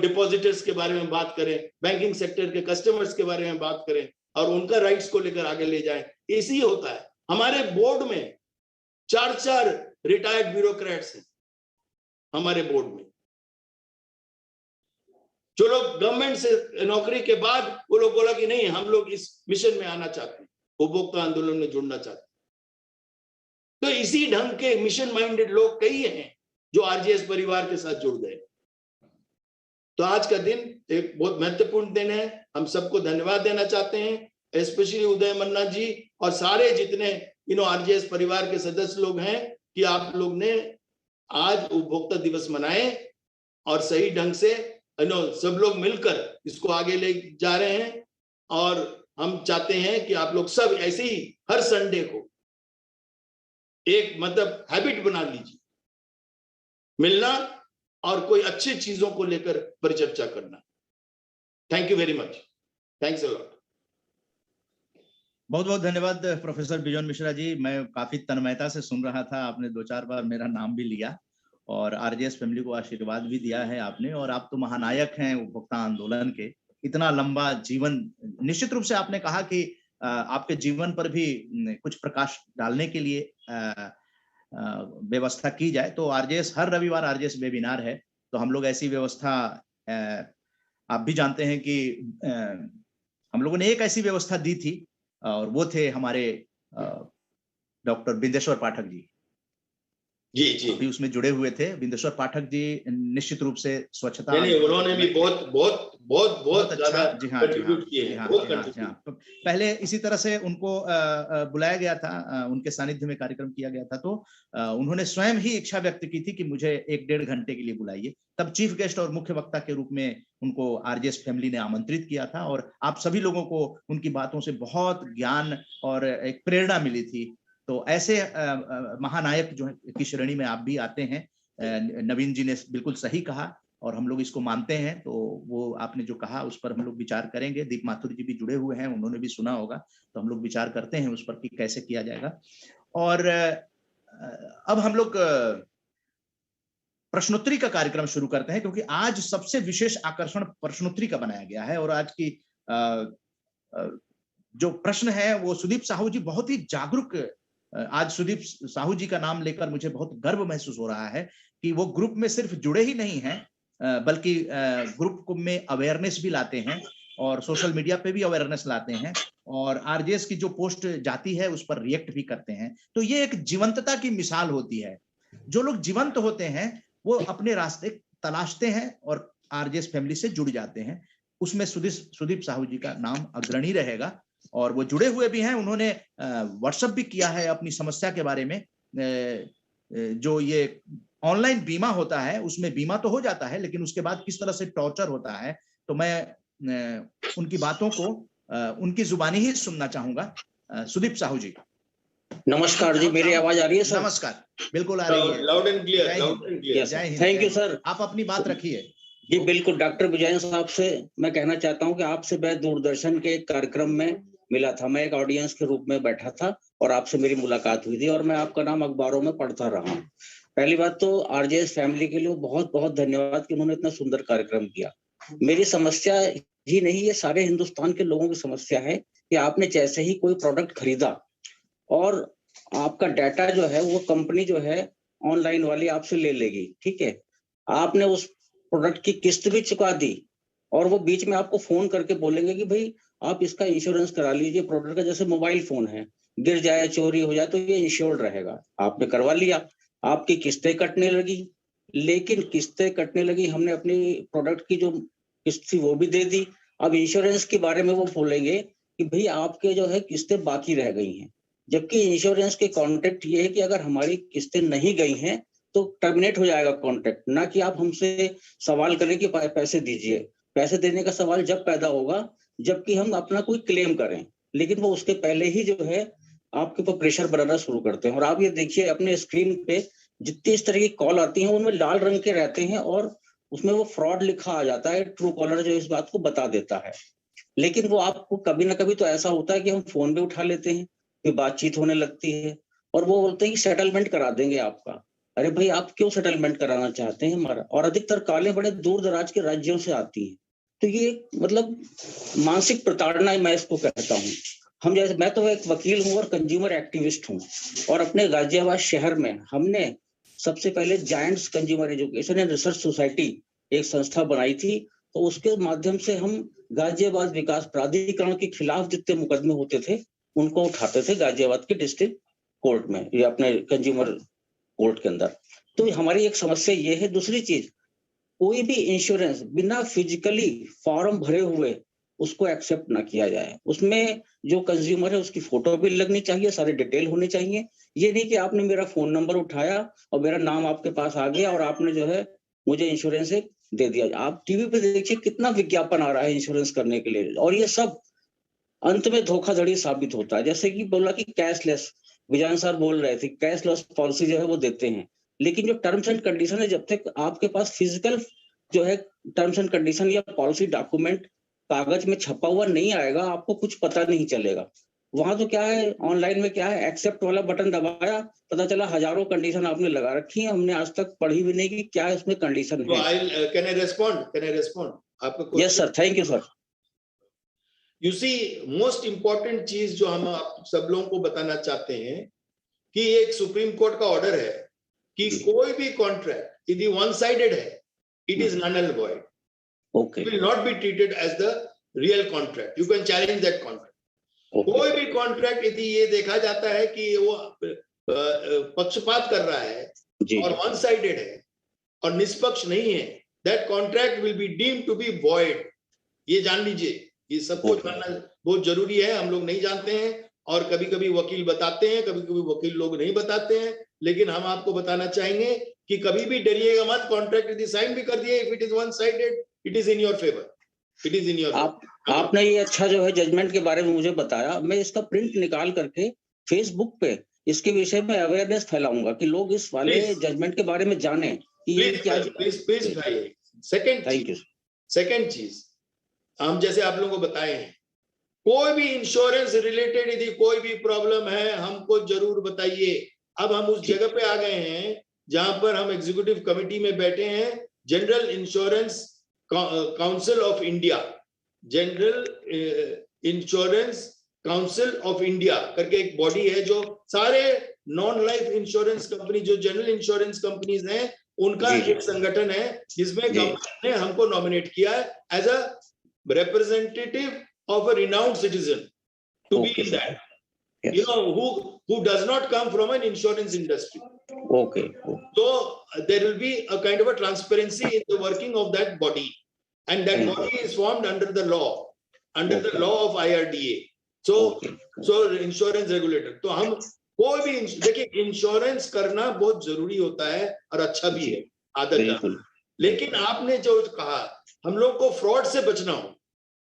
डिपॉजिटर्स के बारे में बात करें, बैंकिंग सेक्टर के कस्टमर्स के बारे में बात करें और उनका राइट्स को लेकर आगे ले जाएं। इसी होता है। हमारे बोर्ड में 4 रिटायर्ड ब्यूरोक्रेट्स हैं हमारे बोर्ड में, जो लोग गवर्नमेंट से नौकरी के बाद वो लोग बोला कि नहीं हम लोग इस मिशन में आना चाहते हैं, उपभोक्ता आंदोलन में जुड़ना चाहते हैं। तो इसी ढंग के मिशन माइंडेड लोग कई हैं जो RJS परिवार के साथ जुड़ गए। तो आज का दिन एक बहुत महत्वपूर्ण दिन है। हम सबको धन्यवाद देना चाहते हैं, स्पेशली उदय मन्ना जी और सारे जितने RJS परिवार के सदस्य लोग हैं कि आप लोग ने आज उपभोक्ता दिवस मनाए और सही ढंग से सब लोग मिलकर इसको आगे ले जा रहे हैं। और हम चाहते हैं कि आप लोग सब ऐसे ही हर संडे को एक मतलब हैबिट बना लीजिए मिलना और कोई अच्छी चीजों को लेकर परिचर्चा करना। Thank you very much. Thanks a lot. बहुत बहुत धन्यवाद प्रोफेसर बिजॉन मिश्रा जी। मैं काफी तन्मयता से सुन रहा था, आपने 2-4 बार मेरा नाम भी लिया और आरजेएस फैमिली को आशीर्वाद भी दिया है आपने। और आप तो महानायक हैं उपभोक्ता आंदोलन के, इतना लंबा जीवन। निश्चित रूप से आपने कहा कि आपके जीवन पर भी कुछ प्रकाश डालने के लिए व्यवस्था की जाए। तो आरजेएस हर रविवार आरजेएस वेबिनार है, तो हम लोग ऐसी व्यवस्था, आप भी जानते हैं कि हम लोगों ने एक ऐसी व्यवस्था दी थी और वो थे हमारे डॉक्टर बिंदेश्वर पाठक जी। जी अभी उसमें जुड़े हुए थे। बिंदेश्वर पाठक जी निश्चित रूप से स्वच्छता, नहीं, उन्होंने भी बहुत अच्छा, जी हाँ, कंट्रीब्यूट किए हैं, बहुत कंट्रीब्यूट। पहले इसी तरह से उनको बुलाया गया था, उनके सानिध्य में कार्यक्रम किया गया था, तो उन्होंने स्वयं ही इच्छा व्यक्त की थी कि मुझे 1-1.5 घंटे के लिए बुलाइए। तब चीफ गेस्ट और मुख्य वक्ता के रूप में उनको आरजेएस फैमिली ने आमंत्रित किया था और आप सभी लोगों को उनकी बातों से बहुत ज्ञान और एक प्रेरणा मिली थी। तो ऐसे महानायक जो की श्रेणी में आप भी आते हैं। नवीन जी ने बिल्कुल सही कहा और हम लोग इसको मानते हैं। तो वो आपने जो कहा उस पर हम लोग विचार करेंगे। दीप माथुर जी भी जुड़े हुए हैं, उन्होंने भी सुना होगा, तो हम लोग विचार करते हैं उस पर कि कैसे किया जाएगा। और अब हम लोग प्रश्नोत्तरी का कार्यक्रम शुरू करते हैं, क्योंकि आज सबसे विशेष आकर्षण प्रश्नोत्तरी का बनाया गया है। और आज की जो प्रश्न है वो सुदीप साहू जी बहुत ही जागरूक, आज सुदीप साहू जी का नाम लेकर मुझे बहुत गर्व महसूस हो रहा है कि वो ग्रुप में सिर्फ जुड़े ही नहीं हैं, बल्कि ग्रुप में अवेयरनेस भी लाते हैं और सोशल मीडिया पे भी अवेयरनेस लाते हैं और आरजेएस की जो पोस्ट जाती है उस पर रिएक्ट भी करते हैं। तो ये एक जीवंतता की मिसाल होती है। जो लोग जीवंत होते हैं वो अपने रास्ते तलाशते हैं और आरजेएस फैमिली से जुड़ जाते हैं। उसमें सुदीप साहू जी का नाम अग्रणी रहेगा और वो जुड़े हुए भी हैं। उन्होंने व्हाट्सएप भी किया है अपनी समस्या के बारे में। जो ये ऑनलाइन बीमा होता है उसमें बीमा तो हो जाता है, लेकिन उसके बाद किस तरह से टॉर्चर होता है, तो मैं उनकी बातों को उनकी जुबानी ही सुनना चाहूंगा। सुदीप साहू जी। नमस्कार जी, मेरी आवाज आ रही है सर? नमस्कार, बिल्कुल आ रही है, लाउड एंड क्लियर। जय हिंद। Thank you sir. आप अपनी बात रखिए। जी बिल्कुल, डॉक्टर बिजॉन साहब से मैं कहना चाहता हूं कि आपसे मैं दूरदर्शन के एक कार्यक्रम में मिला था। मैं एक ऑडियंस के रूप में बैठा था और आपसे मेरी मुलाकात हुई थी और मैं आपका नाम अखबारों में पढ़ता रहा हूँ। पहली बात तो आरजेएस फैमिली के लिए बहुत बहुत धन्यवाद कि उन्होंने इतना सुंदर कार्यक्रम किया। मेरी समस्या ही नहीं, ये सारे हिंदुस्तान के लोगों की समस्या है कि आपने जैसे ही कोई प्रोडक्ट खरीदा और आपका डाटा जो है वो कंपनी जो है ऑनलाइन वाली आपसे ले लेगी, ठीक है, आपने उस प्रोडक्ट की किस्त भी चुका दी और वो बीच में आपको फोन करके बोलेंगे कि भाई आप इसका इंश्योरेंस करा लीजिए प्रोडक्ट का, जैसे मोबाइल फोन है, गिर जाए चोरी हो जाए तो ये इंश्योर्ड रहेगा। आपने करवा लिया, आपकी किस्तें कटने लगी, लेकिन किस्तें कटने लगी, हमने अपनी प्रोडक्ट की जो किस्त थी वो भी दे दी। अब इंश्योरेंस के बारे में वो बोलेंगे कि भाई आपके जो है किस्तें बाकी रह गई हैं, जबकि इंश्योरेंस के कॉन्ट्रैक्ट ये है कि अगर हमारी किस्तें नहीं गई हैं तो टर्मिनेट हो जाएगा कॉन्ट्रैक्ट, ना कि आप हमसे सवाल करें कि पैसे दीजिए। पैसे देने का सवाल जब पैदा होगा जबकि हम अपना कोई क्लेम करें, लेकिन वो उसके पहले ही जो है आपके ऊपर प्रेशर बनाना शुरू करते हैं। और आप ये देखिए अपने स्क्रीन पे जितनी इस तरह की कॉल आती हैं उनमें लाल रंग के रहते हैं और उसमें वो फ्रॉड लिखा आ जाता है। ट्रू कॉलर जो इस बात को बता देता है, लेकिन वो आपको कभी ना कभी तो ऐसा होता है कि हम फोन पे उठा लेते हैं, फिर बातचीत होने लगती है और वो बोलते हैं कि सेटलमेंट करा देंगे आपका। अरे भाई आप क्यों सेटलमेंट कराना चाहते हैं हमारा? और अधिकतर कालें बड़े दूर दराज के राज्यों से आती हैं। तो ये मतलब मानसिक प्रताड़ना मैं इसको कहता हूँ। हम जैसे, मैं तो एक वकील हूँ और कंज्यूमर एक्टिविस्ट हूँ और अपने गाजियाबाद शहर में हमने सबसे पहले giants consumer education and research society एक संस्था बनाई थी। तो उसके माध्यम से हम गाजियाबाद विकास प्राधिकरण के खिलाफ जितने मुकदमे होते थे उनको उठाते थे गाजियाबाद के डिस्ट्रिक्ट कोर्ट में या अपने कंज्यूमर कोर्ट के अंदर। तो हमारी एक समस्या ये है। दूसरी चीज, कोई भी इंश्योरेंस बिना फिजिकली फॉर्म भरे हुए उसको एक्सेप्ट ना किया जाए। उसमें जो कंज्यूमर है उसकी फोटो भी लगनी चाहिए, सारे डिटेल होने चाहिए। ये नहीं कि आपने मेरा फोन नंबर उठाया और मेरा नाम आपके पास आ गया और आपने जो है मुझे इंश्योरेंस दे दिया। आप टीवी पे देखिए कितना विज्ञापन आ रहा है इंश्योरेंस करने के लिए और ये सब अंत में धोखाधड़ी साबित होता है। जैसे कि बोला कि कैशलेस, विजयन सर बोल रहे थे कैशलेस पॉलिसी जो है वो देते हैं, लेकिन जो टर्म्स एंड कंडीशन है, जब तक आपके पास फिजिकल जो है टर्म्स एंड कंडीशन या पॉलिसी डॉक्यूमेंट कागज में छपा हुआ नहीं आएगा, आपको कुछ पता नहीं चलेगा। वहां तो क्या है, ऑनलाइन में क्या है, एक्सेप्ट वाला बटन दबाया, पता चला हजारों कंडीशन आपने लगा रखी है, हमने आज तक पढ़ी भी नहीं कि क्या इसमें कंडीशन है। कैन आई रेस्पॉन्ड आपका? Yes sir, thank you sir. You see, most important चीज जो हम आप सब लोगों को बताना चाहते हैं कि एक सुप्रीम कोर्ट का ऑर्डर है कि कोई भी कॉन्ट्रैक्ट यदि वन साइडेड है, it is null and void, okay, will not be treated as the real contract, you can challenge that contract. कोई भी कॉन्ट्रैक्ट यदि ये देखा जाता है कि वो पक्षपात कर रहा है और वन साइडेड है और निष्पक्ष नहीं है, that contract will be deemed to be void. ये जान लीजिए, ये सबको जानना बहुत जरूरी है। हम लोग नहीं जानते हैं और कभी कभी वकील बताते हैं, कभी कभी वकील लोग नहीं बताते हैं, लेकिन हम आपको बताना चाहेंगे कि कभी भी डरिएगा मत। कॉन्ट्रैक्ट यदि साइन भी कर दिए, if it is one sided, it is in your favour, it is in your. आपने ये अच्छा जो है जजमेंट के बारे में मुझे बताया, मैं इसका प्रिंट निकाल करके फेसबुक पे इसके विषय में अवेयरनेस फैलाऊंगा कि लोग इस वाले जजमेंट के बारे में जाने कि ये क्या। सेकंड चीज, हम जैसे आप लोगों को बताए हैं, कोई भी इंश्योरेंस रिलेटेड यदि कोई भी प्रॉब्लम है हमको जरूर बताइए। अब हम उस जगह पे आ गए हैं जहां पर हम एग्जीक्यूटिव कमेटी में बैठे हैं। General insurance council of India, general insurance council of India करके एक बॉडी है जो सारे नॉन लाइफ इंश्योरेंस कंपनी, जो जनरल इंश्योरेंस कंपनीज हैं, उनका एक संगठन है जिसमें गवर्नमेंट ने हमको नॉमिनेट किया है as a representative of a renowned citizen to be in that, you know, who does not come from an insurance industry. So there will be a kind of a transparency in the working of that body, and that body is formed under the law, the law of IRDA. So insurance regulator. तो हम कोई भी देखिए, insurance करना बहुत जरूरी होता है और अच्छा भी है, आदत। लेकिन आपने जो कहा हम लोग को फ्रॉड से बचना हो,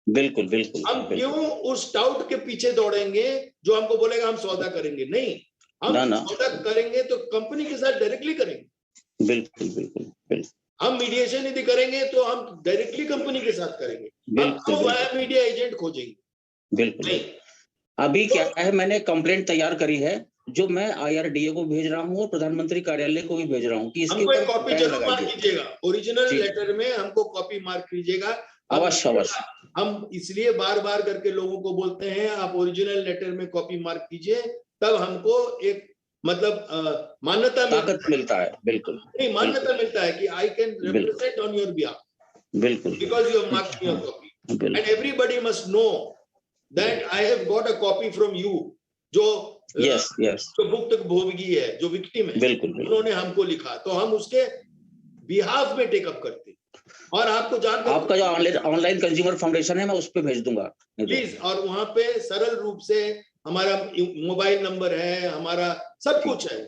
बिल्कुल बिल्कुल, हम क्यों उस टाउट के पीछे दौड़ेंगे जो हमको बोलेगा हम सौदा करेंगे? नहीं, हम सौदा करेंगे तो कंपनी के साथ डायरेक्टली करेंगे। बिल्कुल बिल्कुल बिल्कुल। हम मीडिएशन यदि करेंगे तो हम डायरेक्टली कंपनी के साथ करेंगे, हम तो मीडिया एजेंट खोजेंगे। बिल्कुल नहीं। अभी क्या है, मैंने कंप्लेंट तैयार करी है जो मैं IRDA को भेज रहा हूँ और प्रधानमंत्री कार्यालय को भी भेज रहा हूँ कि इसके ऊपर कॉपी जरूर मार्क कीजिएगा, ओरिजिनल लेटर में हमको कॉपी मार्क कीजिएगा। अवश्य अवश्य। हम इसलिए बार बार करके लोगों को बोलते हैं आप ओरिजिनल लेटर में कॉपी मार्क कीजिए, तब हमको एक मतलब मान्यता मिलता है। बिल्कुल नहीं, मान्यता मिलता है कि I can represent on your behalf, बिल्कुल, because you have marked your copy and everybody must know that I have got a copy from you. जो जो भुक्तभोगी है, जो विक्टिम है, उन्होंने हमको लिखा, तो हम उसके बिहाफ में टेकअप करते। और आपको जानकर आपका जो ऑनलाइन कंज्यूमर फाउंडेशन है मैं उस पे भेज दूंगा प्लीज, और वहां पे सरल रूप से हमारा मोबाइल नंबर है, हमारा सब कुछ है,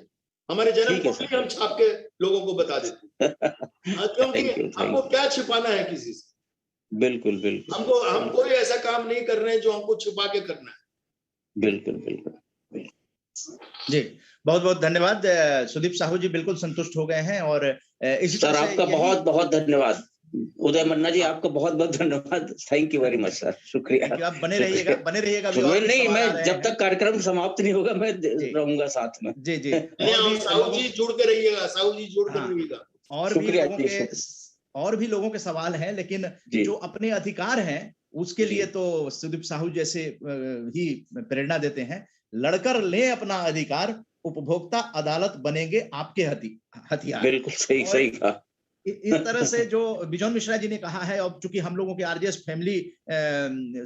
हमारे जन्म को भी हम छाप के लोगों को बता देते हैं, क्योंकि हमको क्या छिपाना है किसी से। बिल्कुल बिल्कुल, हम कोई ऐसा काम नहीं कर रहे हैं जो हमको छुपा के करना है। बिल्कुल बिल्कुल जी, बहुत बहुत धन्यवाद। सुदीप साहू जी बिल्कुल संतुष्ट हो गए हैं और इसी सर आपका बहुत बहुत धन्यवाद। उदय मन्ना जी आपका बहुत बहुत धन्यवाद। Thank you very much sir, शुक्रिया। आप बने रहिएगा। नहीं, मैं जब तक कार्यक्रम समाप्त नहीं होगा मैं रहूंगा साथ में। जी साहू जी जुड़ के रहिएगा, साहू जी जुड़ के रहिएगा। और भी लोगों के सवाल हैं, लेकिन जो अपने अधिकार हैं उसके लिए तो सुदीप साहू जैसे ही प्रेरणा देते हैं। लड़कर ले अपना अधिकार, उपभोक्ता अदालत बनेंगे आपके हथियार। बिल्कुल सही कहा। इस तरह से जो बिजॉन मिश्रा जी ने कहा है, और चूंकि हम लोगों के RJS फैमिली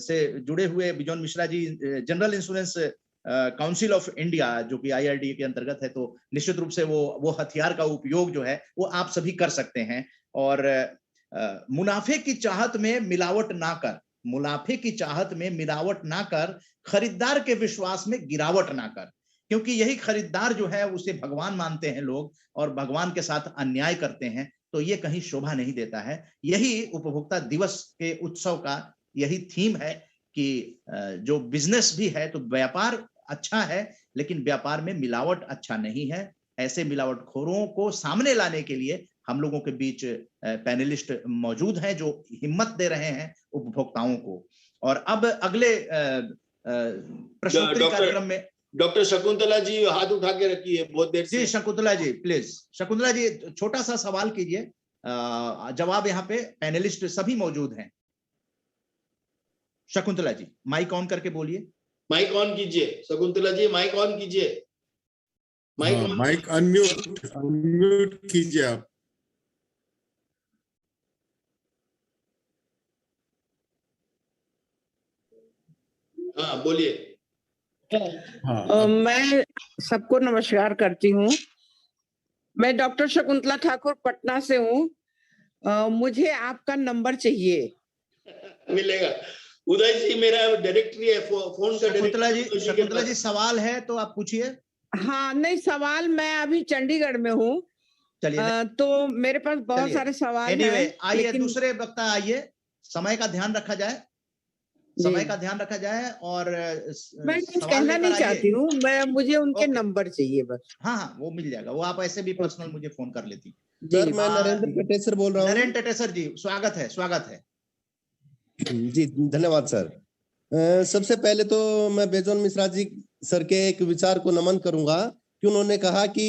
से जुड़े हुए Bijon Mishra ji general insurance council of India जो कि IRDA के अंतर्गत है, तो निश्चित रूप से वो हथियार का उपयोग जो है वो आप सभी कर सकते हैं। और मुनाफे की चाहत में मिलावट ना कर, खरीदार के विश्वास में गिरावट ना कर, क्योंकि यही खरीदार जो है उसे भगवान मानते हैं लोग और भगवान के साथ अन्याय करते हैं, तो ये कहीं शोभा नहीं देता है। यही उपभोक्ता दिवस के उत्सव का यही थीम है कि जो बिजनेस भी है तो व्यापार अच्छा है, लेकिन व्यापार में मिलावट अच्छा नहीं है। ऐसे मिलावटखोरों को सामने लाने के लिए हम लोगों के बीच पैनलिस्ट मौजूद हैं जो हिम्मत दे रहे हैं उपभोक्ताओं को। और अब अगले प्रश्नोत्तरी कार्यक्रम में डॉक्टर शकुंतला जी हाथ उठा के रखी है बहुत देर से। जी शकुंतला जी प्लीज, शकुंतला जी छोटा सा सवाल कीजिए, जवाब यहाँ पे पैनलिस्ट सभी मौजूद हैं। शकुंतला जी माइक ऑन करके बोलिए। माइक ऑन कीजिए शकुंतला जी, माइक ऑन कीजिए। माइक अनम्यूट कीजिए आप। हाँ बोलिए। मैं सबको नमस्कार करती हूँ। मैं डॉक्टर शकुंतला ठाकुर पटना से हूँ। मुझे आपका नंबर चाहिए। मिलेगा। उदय जी मेरा डायरेक्टरी है, फोन का। शकुंतला जी सवाल है तो आप पूछिए। हाँ नहीं, सवाल मैं अभी चंडीगढ़ में हूँ। चलिए तो मेरे पास बहुत सारे सवाल हैं। आइए लेकिन दूसरे वक्ता आइए, समय का ध्यान रखा जाए, समय का ध्यान रखा जाए। और मैं कुछ कहना नहीं चाहती हूँ, मुझे उनके नंबर चाहिए बस। हाँ वो मिल जाएगा, वो आप ऐसे भी पर्सनल मुझे फोन कर लेती। सर मैं नरेंद्र टेटेसर बोल रहा हूँ। नरेंद्र टेटेसर जी स्वागत है, स्वागत है जी, धन्यवाद सर। सबसे पहले तो मैं बेजोन मिश्रा जी सर के एक विचार को नमन करूंगा कि उन्होंने कहा कि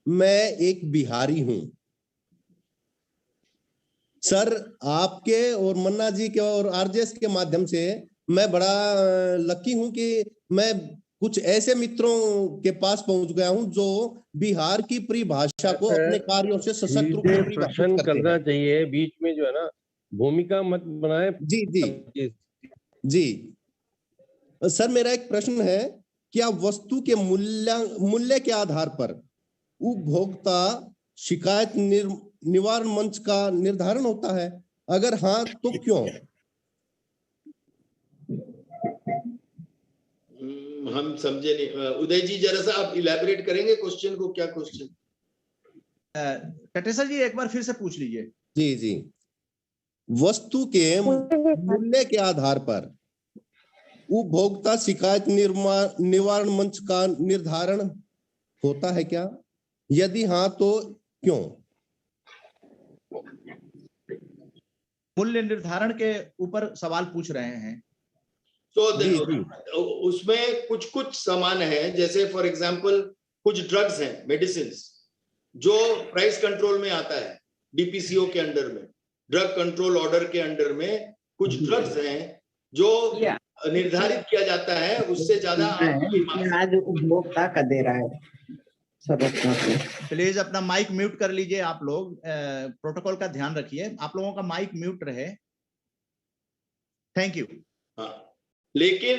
मैं एक बिहारी हूं। सर आपके और मन्ना जी के और आरजेएस के माध्यम से मैं बड़ा लकी हूं कि मैं कुछ ऐसे मित्रों के पास पहुंच गया हूं जो बिहार की परिभाषा को अपने कार्यों से सशक्त रूप से प्रश्न करना चाहिए, बीच में जो है ना भूमिका मत बनाए। जी जी जी सर, मेरा एक प्रश्न है, क्या वस्तु के मूल्य के आधार पर उपभोक्ता शिकायत निवारण मंच का निर्धारण होता है? अगर हाँ तो क्यों? हम समझे नहीं। उदय जी जरा सा आप इलैबोरेट करेंगे क्वेश्चन को, क्या क्वेश्चन? टेटेसर जी एक बार फिर से पूछ लीजिए। जी जी, वस्तु के मूल्य के आधार पर उपभोक्ता शिकायत निवारण मंच का निर्धारण होता है क्या? यदि हाँ तो क्यों? मूल्य निर्धारण के ऊपर सवाल पूछ रहे हैं। तो उसमें कुछ कुछ सामान है, जैसे फॉर एग्जांपल कुछ ड्रग्स हैं, मेडिसिन, जो प्राइस कंट्रोल में आता है, डीपीसीओ के अंडर में, ड्रग कंट्रोल ऑर्डर के अंडर में कुछ ड्रग्स हैं जो निर्धारित किया जाता है, उससे ज्यादा आज उपभोक्ता का दे रहा है। प्लीज अपना माइक म्यूट कर लीजिए आप लोग, प्रोटोकॉल का ध्यान रखिए, आप लोगों का माइक म्यूट रहे। Thank you. हाँ, लेकिन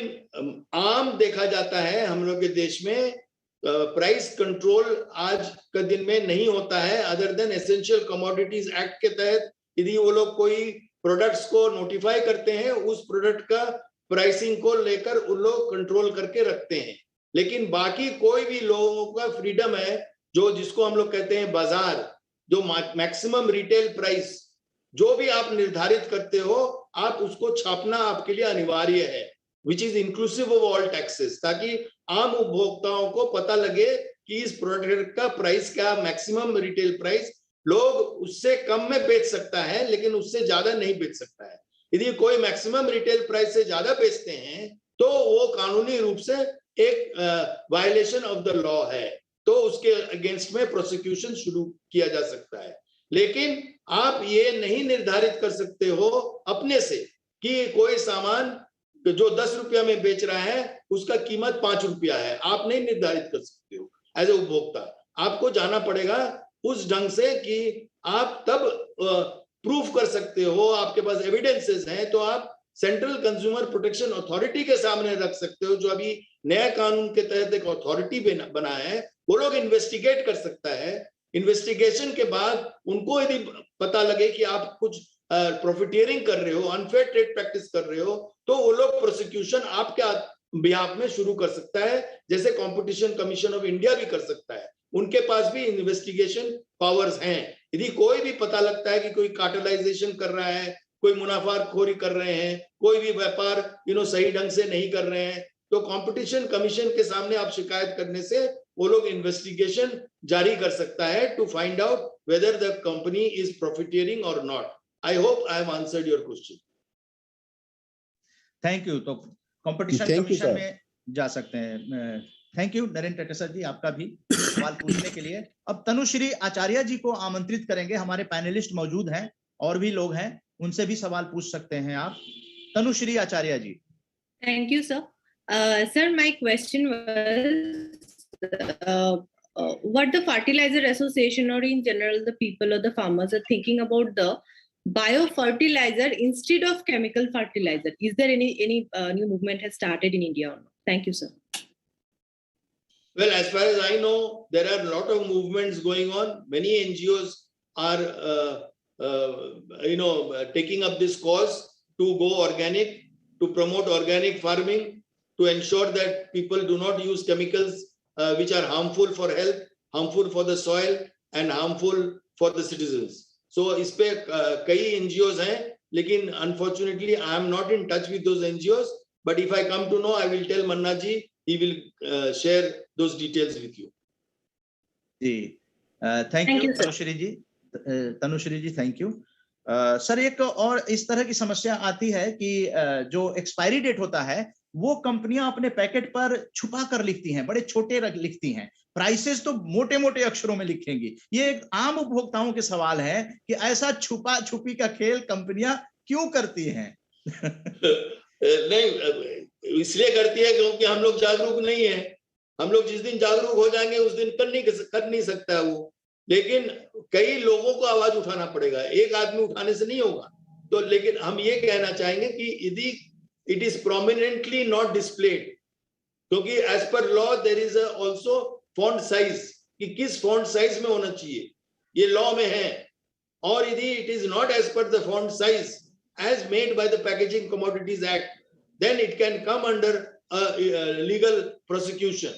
आम देखा जाता है हम लोग के देश में प्राइस कंट्रोल आज का दिन में नहीं होता है, other than essential commodities act के तहत यदि वो लोग कोई प्रोडक्ट्स को नोटिफाई करते हैं, उस प्रोडक्ट का प्राइसिंग को लेकर उन लोग कंट्रोल करके रखते हैं। लेकिन बाकी कोई भी लोगों का फ्रीडम है, जो जिसको हम लोग कहते हैं बाजार, जो मैक्सिमम रिटेल प्राइस जो भी आप निर्धारित करते हो, आप उसको छापना आपके लिए अनिवार्य है, which is inclusive of all taxes, ताकि आम उपभोक्ताओं को पता लगे कि इस प्रोडक्ट का प्राइस क्या, मैक्सिमम रिटेल प्राइस। लोग उससे कम में बेच सकता है लेकिन उससे ज्यादा नहीं बेच सकता है। यदि कोई मैक्सिमम रिटेल प्राइस से ज्यादा बेचते हैं तो वो कानूनी रूप से एक वायलेशन ऑफ द लॉ है, तो उसके अगेंस्ट में प्रोसिक्यूशन शुरू किया जा सकता है। लेकिन आप ये नहीं निर्धारित कर सकते हो अपने से कि कोई सामान जो 10 रुपया में बेच रहा है उसका कीमत 5 रुपया है, आप नहीं निर्धारित कर सकते हो एज ए उपभोक्ता। आपको जाना पड़ेगा उस ढंग से कि आप तब प्रूफ कर सकते हो, आपके पास एविडेंसेस हैं, तो आप सेंट्रल कंज्यूमर प्रोटेक्शन अथॉरिटी के सामने रख सकते हो, जो अभी नया कानून के तहत एक अथॉरिटी बना है, वो लोग इन्वेस्टिगेट कर सकता है। इन्वेस्टिगेशन के बाद उनको यदि पता लगे कि आप कुछ प्रॉफिटियरिंग कर रहे हो, अनफेयर ट्रेड प्रैक्टिस कर रहे हो, तो वो लोग प्रोसिक्यूशन आपके बिहाफ में शुरू कर सकता है, जैसे कंपटीशन कमीशन ऑफ इंडिया भी कर सकता है। उनके पास भी इन्वेस्टिगेशन पावर्स हैं। यदि कोई भी पता लगता है कि कोई कार्टेलाइजेशन कर रहा है, कोई मुनाफाखोरी कर रहे हैं, कोई भी व्यापार सही ढंग से नहीं कर रहे हैं, तो कंपटीशन कमीशन के सामने आप शिकायत करने से वो लोग इन्वेस्टिगेशन जारी कर सकता है to find out whether the company is profiteering और not. I hope I have answered your question. Thank you. तो कंपटीशन कमीशन में जा सकते हैं। थैंक यू नरेंद्र टेटेसर जी, आपका भी सवाल पूछने के लिए। अब तनुश्री आचार्य जी को आमंत्रित करेंगे, हमारे पैनलिस्ट मौजूद हैं और भी लोग हैं, उनसे भी सवाल पूछ सकते हैं आप। Tanushree Acharya ji. Thank you sir. Sir my question was what the fertilizer association or in general the people or the farmers are thinking about the biofertilizer instead of chemical fertilizer. Is there any new movement has started in India or not? Thank you, sir. Well, as far as I know, there are a lot of movements going on. Many NGOs are, taking up this cause to go organic, to promote organic farming, to ensure that people do not use chemicals which are harmful for health, harmful for the soil, and harmful for the citizens. So, इस पे कई NGOs हैं, लेकिन unfortunately I am not in touch with those NGOs. But if I come to know, I will tell Manna ji. He will share those details with you. जी, thank you Tanushree ji. Tanushree ji thank you. Sir एक और इस तरह की समस्या आती है कि जो एक्सपायरी डेट होता है वो कंपनियां अपने पैकेट पर छुपा कर लिखती हैं, बड़े छोटे लिखती हैं, प्राइसेस तो मोटे मोटे अक्षरों में लिखेंगी। ये एक आम उपभोक्ताओं के सवाल है कि ऐसा छुपा छुपी का खेल कंपनियां क्यों करती हैं? नहीं, इसलिए करती है क्योंकि हम लोग जागरूक नहीं है। हम लोग जिस दिन जागरूक हो जाएंगे उस दिन कर नहीं सकता वो, लेकिन कई लोगों को आवाज उठाना पड़ेगा, एक आदमी उठाने से नहीं होगा। तो लेकिन हम ये कहना चाहेंगे कि यदि it is prominently not displayed, क्योंकि as per law there is also font size कि किस फॉन्ट साइज में होना चाहिए, ये लॉ में है। और यदि it is not as per the font size as made by the Packaging Commodities Act, then it can come under legal prosecution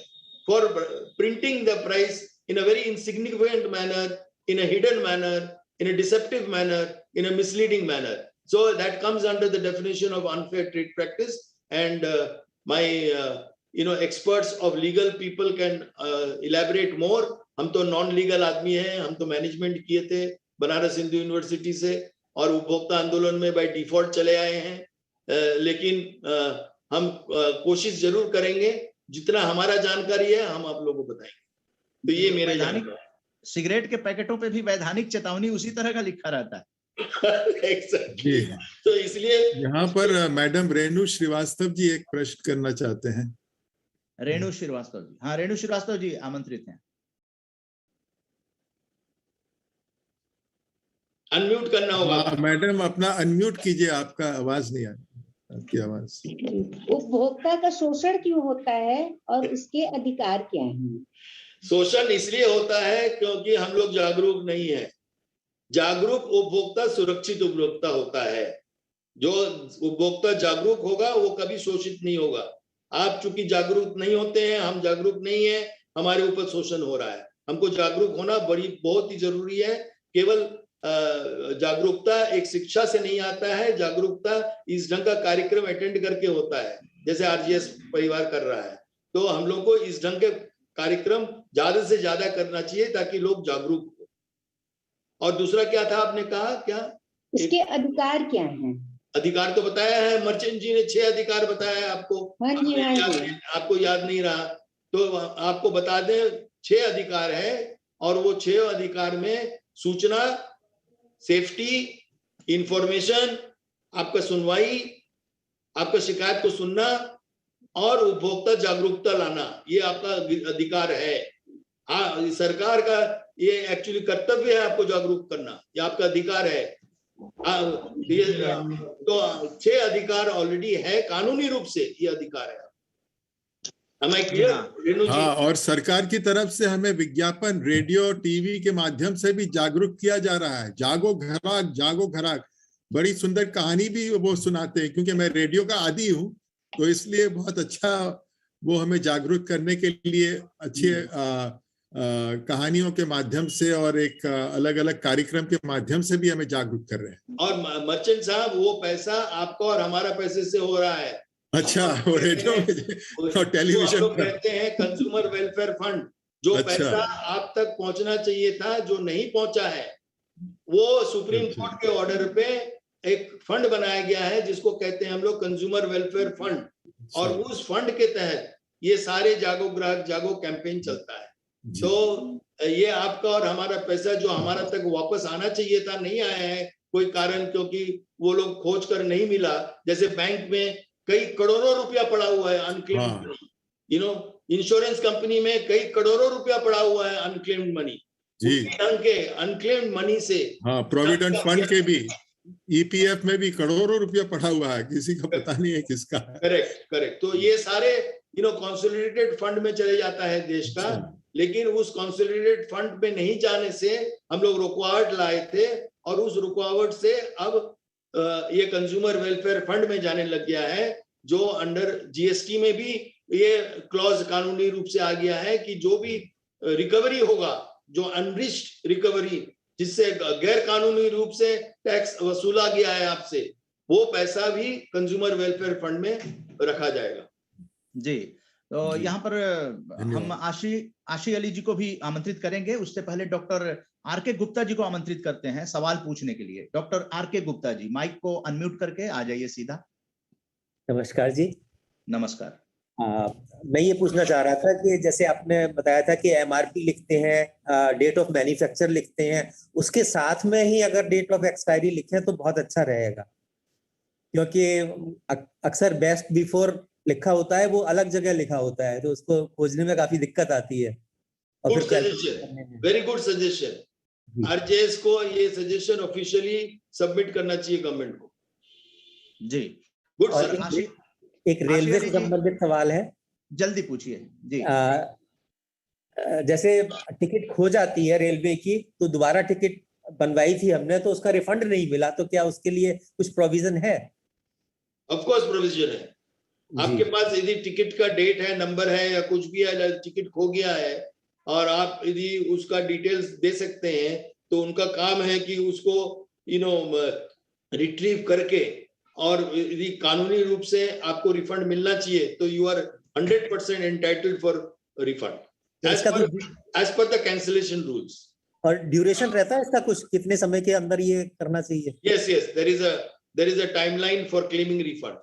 for printing the price in a very insignificant manner, in a hidden manner, in a deceptive manner, in a misleading manner. So that comes under the definition of unfair trade practice. And my experts of legal people can elaborate more. हम तो non-legal आदमी हैं, हम तो management किए थे Banaras Hindu university से और उपभोक्ता आंदोलन में बाय डिफॉल्ट चले आए हैं। लेकिन हम कोशिश जरूर करेंगे, जितना हमारा जानकारी है हम आप लोगों को बताएंगे। तो ये मेरा जानकारी। सिगरेट के पैकेटों पे भी वैधानिक चेतावनी उसी तरह का लिखा रहता है। Exactly. तो इसलिए यहाँ पर मैडम रेणु श्रीवास्तव जी एक प्रश्न करना चाहते हैं। रेणु श्रीवास्तव जी, हाँ रेणु श्रीवास्तव जी आमंत्रित हैं। अनम्यूट करना होगा। मैडम अपना अनम्यूट कीजिए, आपका आवाज नहीं आ रही, आपकी आवाज। उपभोक्ता का शोषण क्यों होता है और उसके अधिकार क्या हैं? शोषण इसलिए होता है क्योंकि हम लोग जागरूक नहीं है। जागरूक उपभोक्ता सुरक्षित उपभोक्ता होता है। जो उपभोक्ता जागरूक होगा वो कभी शोषित नहीं होगा। आप चूंकि जागरूक नहीं होते हैं, हम जागरूक नहीं है, हमारे ऊपर शोषण हो रहा है। हमको जागरूक होना बहुत ही जरूरी है। केवल जागरूकता एक शिक्षा से नहीं आता है, जागरूकता इस ढंग का कार्यक्रम अटेंड करके होता है, जैसे आरजीएस परिवार कर रहा है। तो हम लोग को इस ढंग के कार्यक्रम ज्यादा से ज्यादा करना चाहिए ताकि लोग जागरूक हो। और दूसरा क्या था आपने कहा, क्या इसके अधिकार क्या हैं? अधिकार तो बताया है, मर्चेंट जी ने 6 अधिकार बताया है आपको। आपको याद नहीं रहा तो आपको बता दें, 6 अधिकार है और वो 6 अधिकार में सूचना, सेफ्टी, इंफॉर्मेशन, आपका सुनवाई, आपका शिकायत को सुनना और उपभोक्ता जागरूकता लाना, ये आपका अधिकार है। हाँ, सरकार का ये एक्चुअली कर्तव्य है आपको जागरूक करना, ये आपका अधिकार है। तो 6 अधिकार ऑलरेडी है, कानूनी रूप से ये अधिकार है। हाँ, और सरकार की तरफ से हमें विज्ञापन रेडियो टीवी के माध्यम से भी जागरूक किया जा रहा है। जागो घराक, जागो घराक, बड़ी सुंदर कहानी भी वो सुनाते हैं, क्योंकि मैं रेडियो का आदी हूँ, तो इसलिए बहुत अच्छा वो हमें जागरूक करने के लिए अच्छे कहानियों के माध्यम से और एक अलग अलग कार्यक्रम के माध्यम से भी हमें जागरूक कर रहे हैं। और मर्चेंट साहब, वो पैसा आपका और हमारा पैसे से हो रहा है। अच्छा, वो रेडियो में और टेलीविजन पर कहते हैं कंज्यूमर वेलफेयर फंड, जो अच्छा। पैसा आप तक पहुंचना चाहिए था, जो नहीं पहुंचा है, वो सुप्रीम कोर्ट के ऑर्डर पे एक फंड बनाया गया है जिसको कहते हैं हम लोग कंज्यूमर वेलफेयर फंड, और उस फंड के तहत ये सारे जागो ग्राहक जागो कैंपेन चलता है। तो ये आपका और हमारा पैसा जो हमारा तक वापस आना चाहिए था नहीं आया है कोई कारण, क्योंकि वो लोग खोज कर नहीं मिला। जैसे बैंक में कई करोड़ों रुपया पड़ा हुआ है unclaimed money, you know, insurance company में कई करोड़ों रुपया पड़ा हुआ है अनक्लेम्ड मनी। जी, ढंग के अनक्लेम्ड मनी से, हाँ, प्रोविडेंट फंड के भी, ईपीएफ में भी करोड़ों रुपया पड़ा हुआ है, किसी का पता नहीं है किसका। करेक्ट। तो ये सारे कंसोलिडेटेड फंड में चले जाता है देश का, लेकिन उस कंसोलिडेटेड फंड में नहीं जाने से हम लोग रुकावट लाए थे, और उस रुकावट से अब ये कंज्यूमर वेलफेयर फंड में जाने लग गया है, जो अंडर जीएसटी में भी ये क्लॉज कानूनी रूप से आ गया है कि जो भी रिकवरी होगा, जो अनरिच्ड रिकवरी, जिससे गैर कानूनी रूप से टैक्स वसूला गया है आपसे, वो पैसा भी कंज्यूमर वेलफेयर फंड में रखा जाएगा। जी, तो यहाँ पर हम आशी अली जी को भी आमंत्रित करेंगे। उससे पहले डॉक्टर आर.के. गुप्ता जी को आमंत्रित करते हैं सवाल पूछने के लिए। Doctor R K. Gupta ji, mike को अनम्यूट करके आ जाइए सीधा। नमस्कार जी। नमस्कार। मैं ये पूछना चाह रहा था कि जैसे आपने बताया था कि एमआरपी लिखते हैं, डेट ऑफ मैन्युफैक्चर लिखते हैं, उसके साथ में ही अगर डेट ऑफ एक्सपायरी लिखें तो बहुत अच्छा रहेगा, क्योंकि अक्सर बेस्ट बिफोर लिखा होता है वो अलग जगह लिखा होता है, तो उसको खोजने में काफी दिक्कत आती है। Very good suggestion. आरजेएस को ये सजेशन ऑफिशियली सबमिट करना चाहिए गवर्नमेंट को। जी, गुड सर। एक रेलवे से संबंधित सवाल है, जल्दी पूछिए जी। जैसे टिकट खो जाती है रेलवे की, तो दोबारा टिकट बनवाई थी हमने, तो उसका रिफंड नहीं मिला, तो क्या उसके लिए कुछ प्रोविजन है? ऑफ कोर्स प्रोविजन है। आपके पास यदि टिकट का डेट है, नंबर है, या कुछ भी है, टिकट खो गया है और आप यदि उसका डिटेल्स दे सकते हैं, तो उनका काम है कि उसको रिट्रीव करके, और यदि कानूनी रूप से आपको रिफंड मिलना चाहिए, तो you are 100% entitled for refund as per the cancellation rules. और ड्यूरेशन रहता है इसका कुछ, कितने समय के अंदर ये करना चाहिए? Yes, there is a timeline for claiming refund.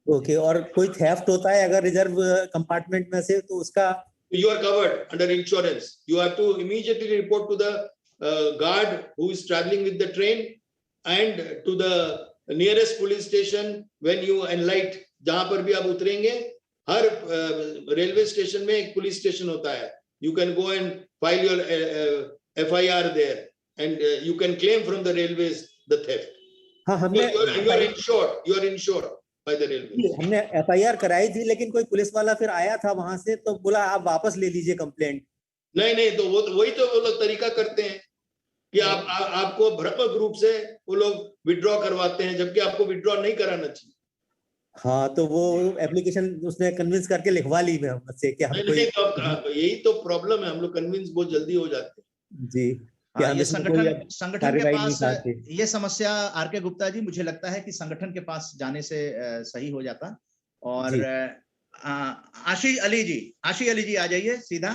Okay, और कोई थेफ्ट होता है अगर रिजर्व कंपार्टमेंट में से, तो उसका? You are covered under insurance. You have to immediately report to the guard who is traveling with the train, and to the nearest police station when you alight. जहां पर भी आप उतरेंगे, हर रेलवे स्टेशन में एक पुलिस स्टेशन होता है। You can go and file your FIR there, and you can claim from the railways the theft. हाँ, हमने you are insured by the railways. हमने FIR कराई थी, लेकिन कोई पुलिस वाला फिर आया था वहां से, तो बोला आप वापस ले लीजिए कंप्लेंट। नहीं, तो वही तो वो लोग तरीका करते हैं कि आपको भ्रामक रूप से वो लोग विड्रॉ करवाते हैं, जबकि आपको विड्रॉ नहीं कराना चाहिए। हाँ, तो वो एप्लीकेशन उसने कन्विंस करके लिखवा ली मैं हमसे कि हम कोई, तो यही तो प्रॉब्लम है, हम लोग कन्विंस बहुत जल्दी हो जाते हैं। जी, ये संगठन के पास ये समस्या, आर.के. गुप्ता जी, मुझे लगता है कि संगठन के पास जाने से सही हो जाता। और आशी अली जी आ जाइए सीधा।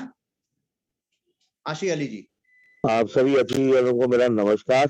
आशी अली जी, आप सभी अतिथियों को मेरा नमस्कार।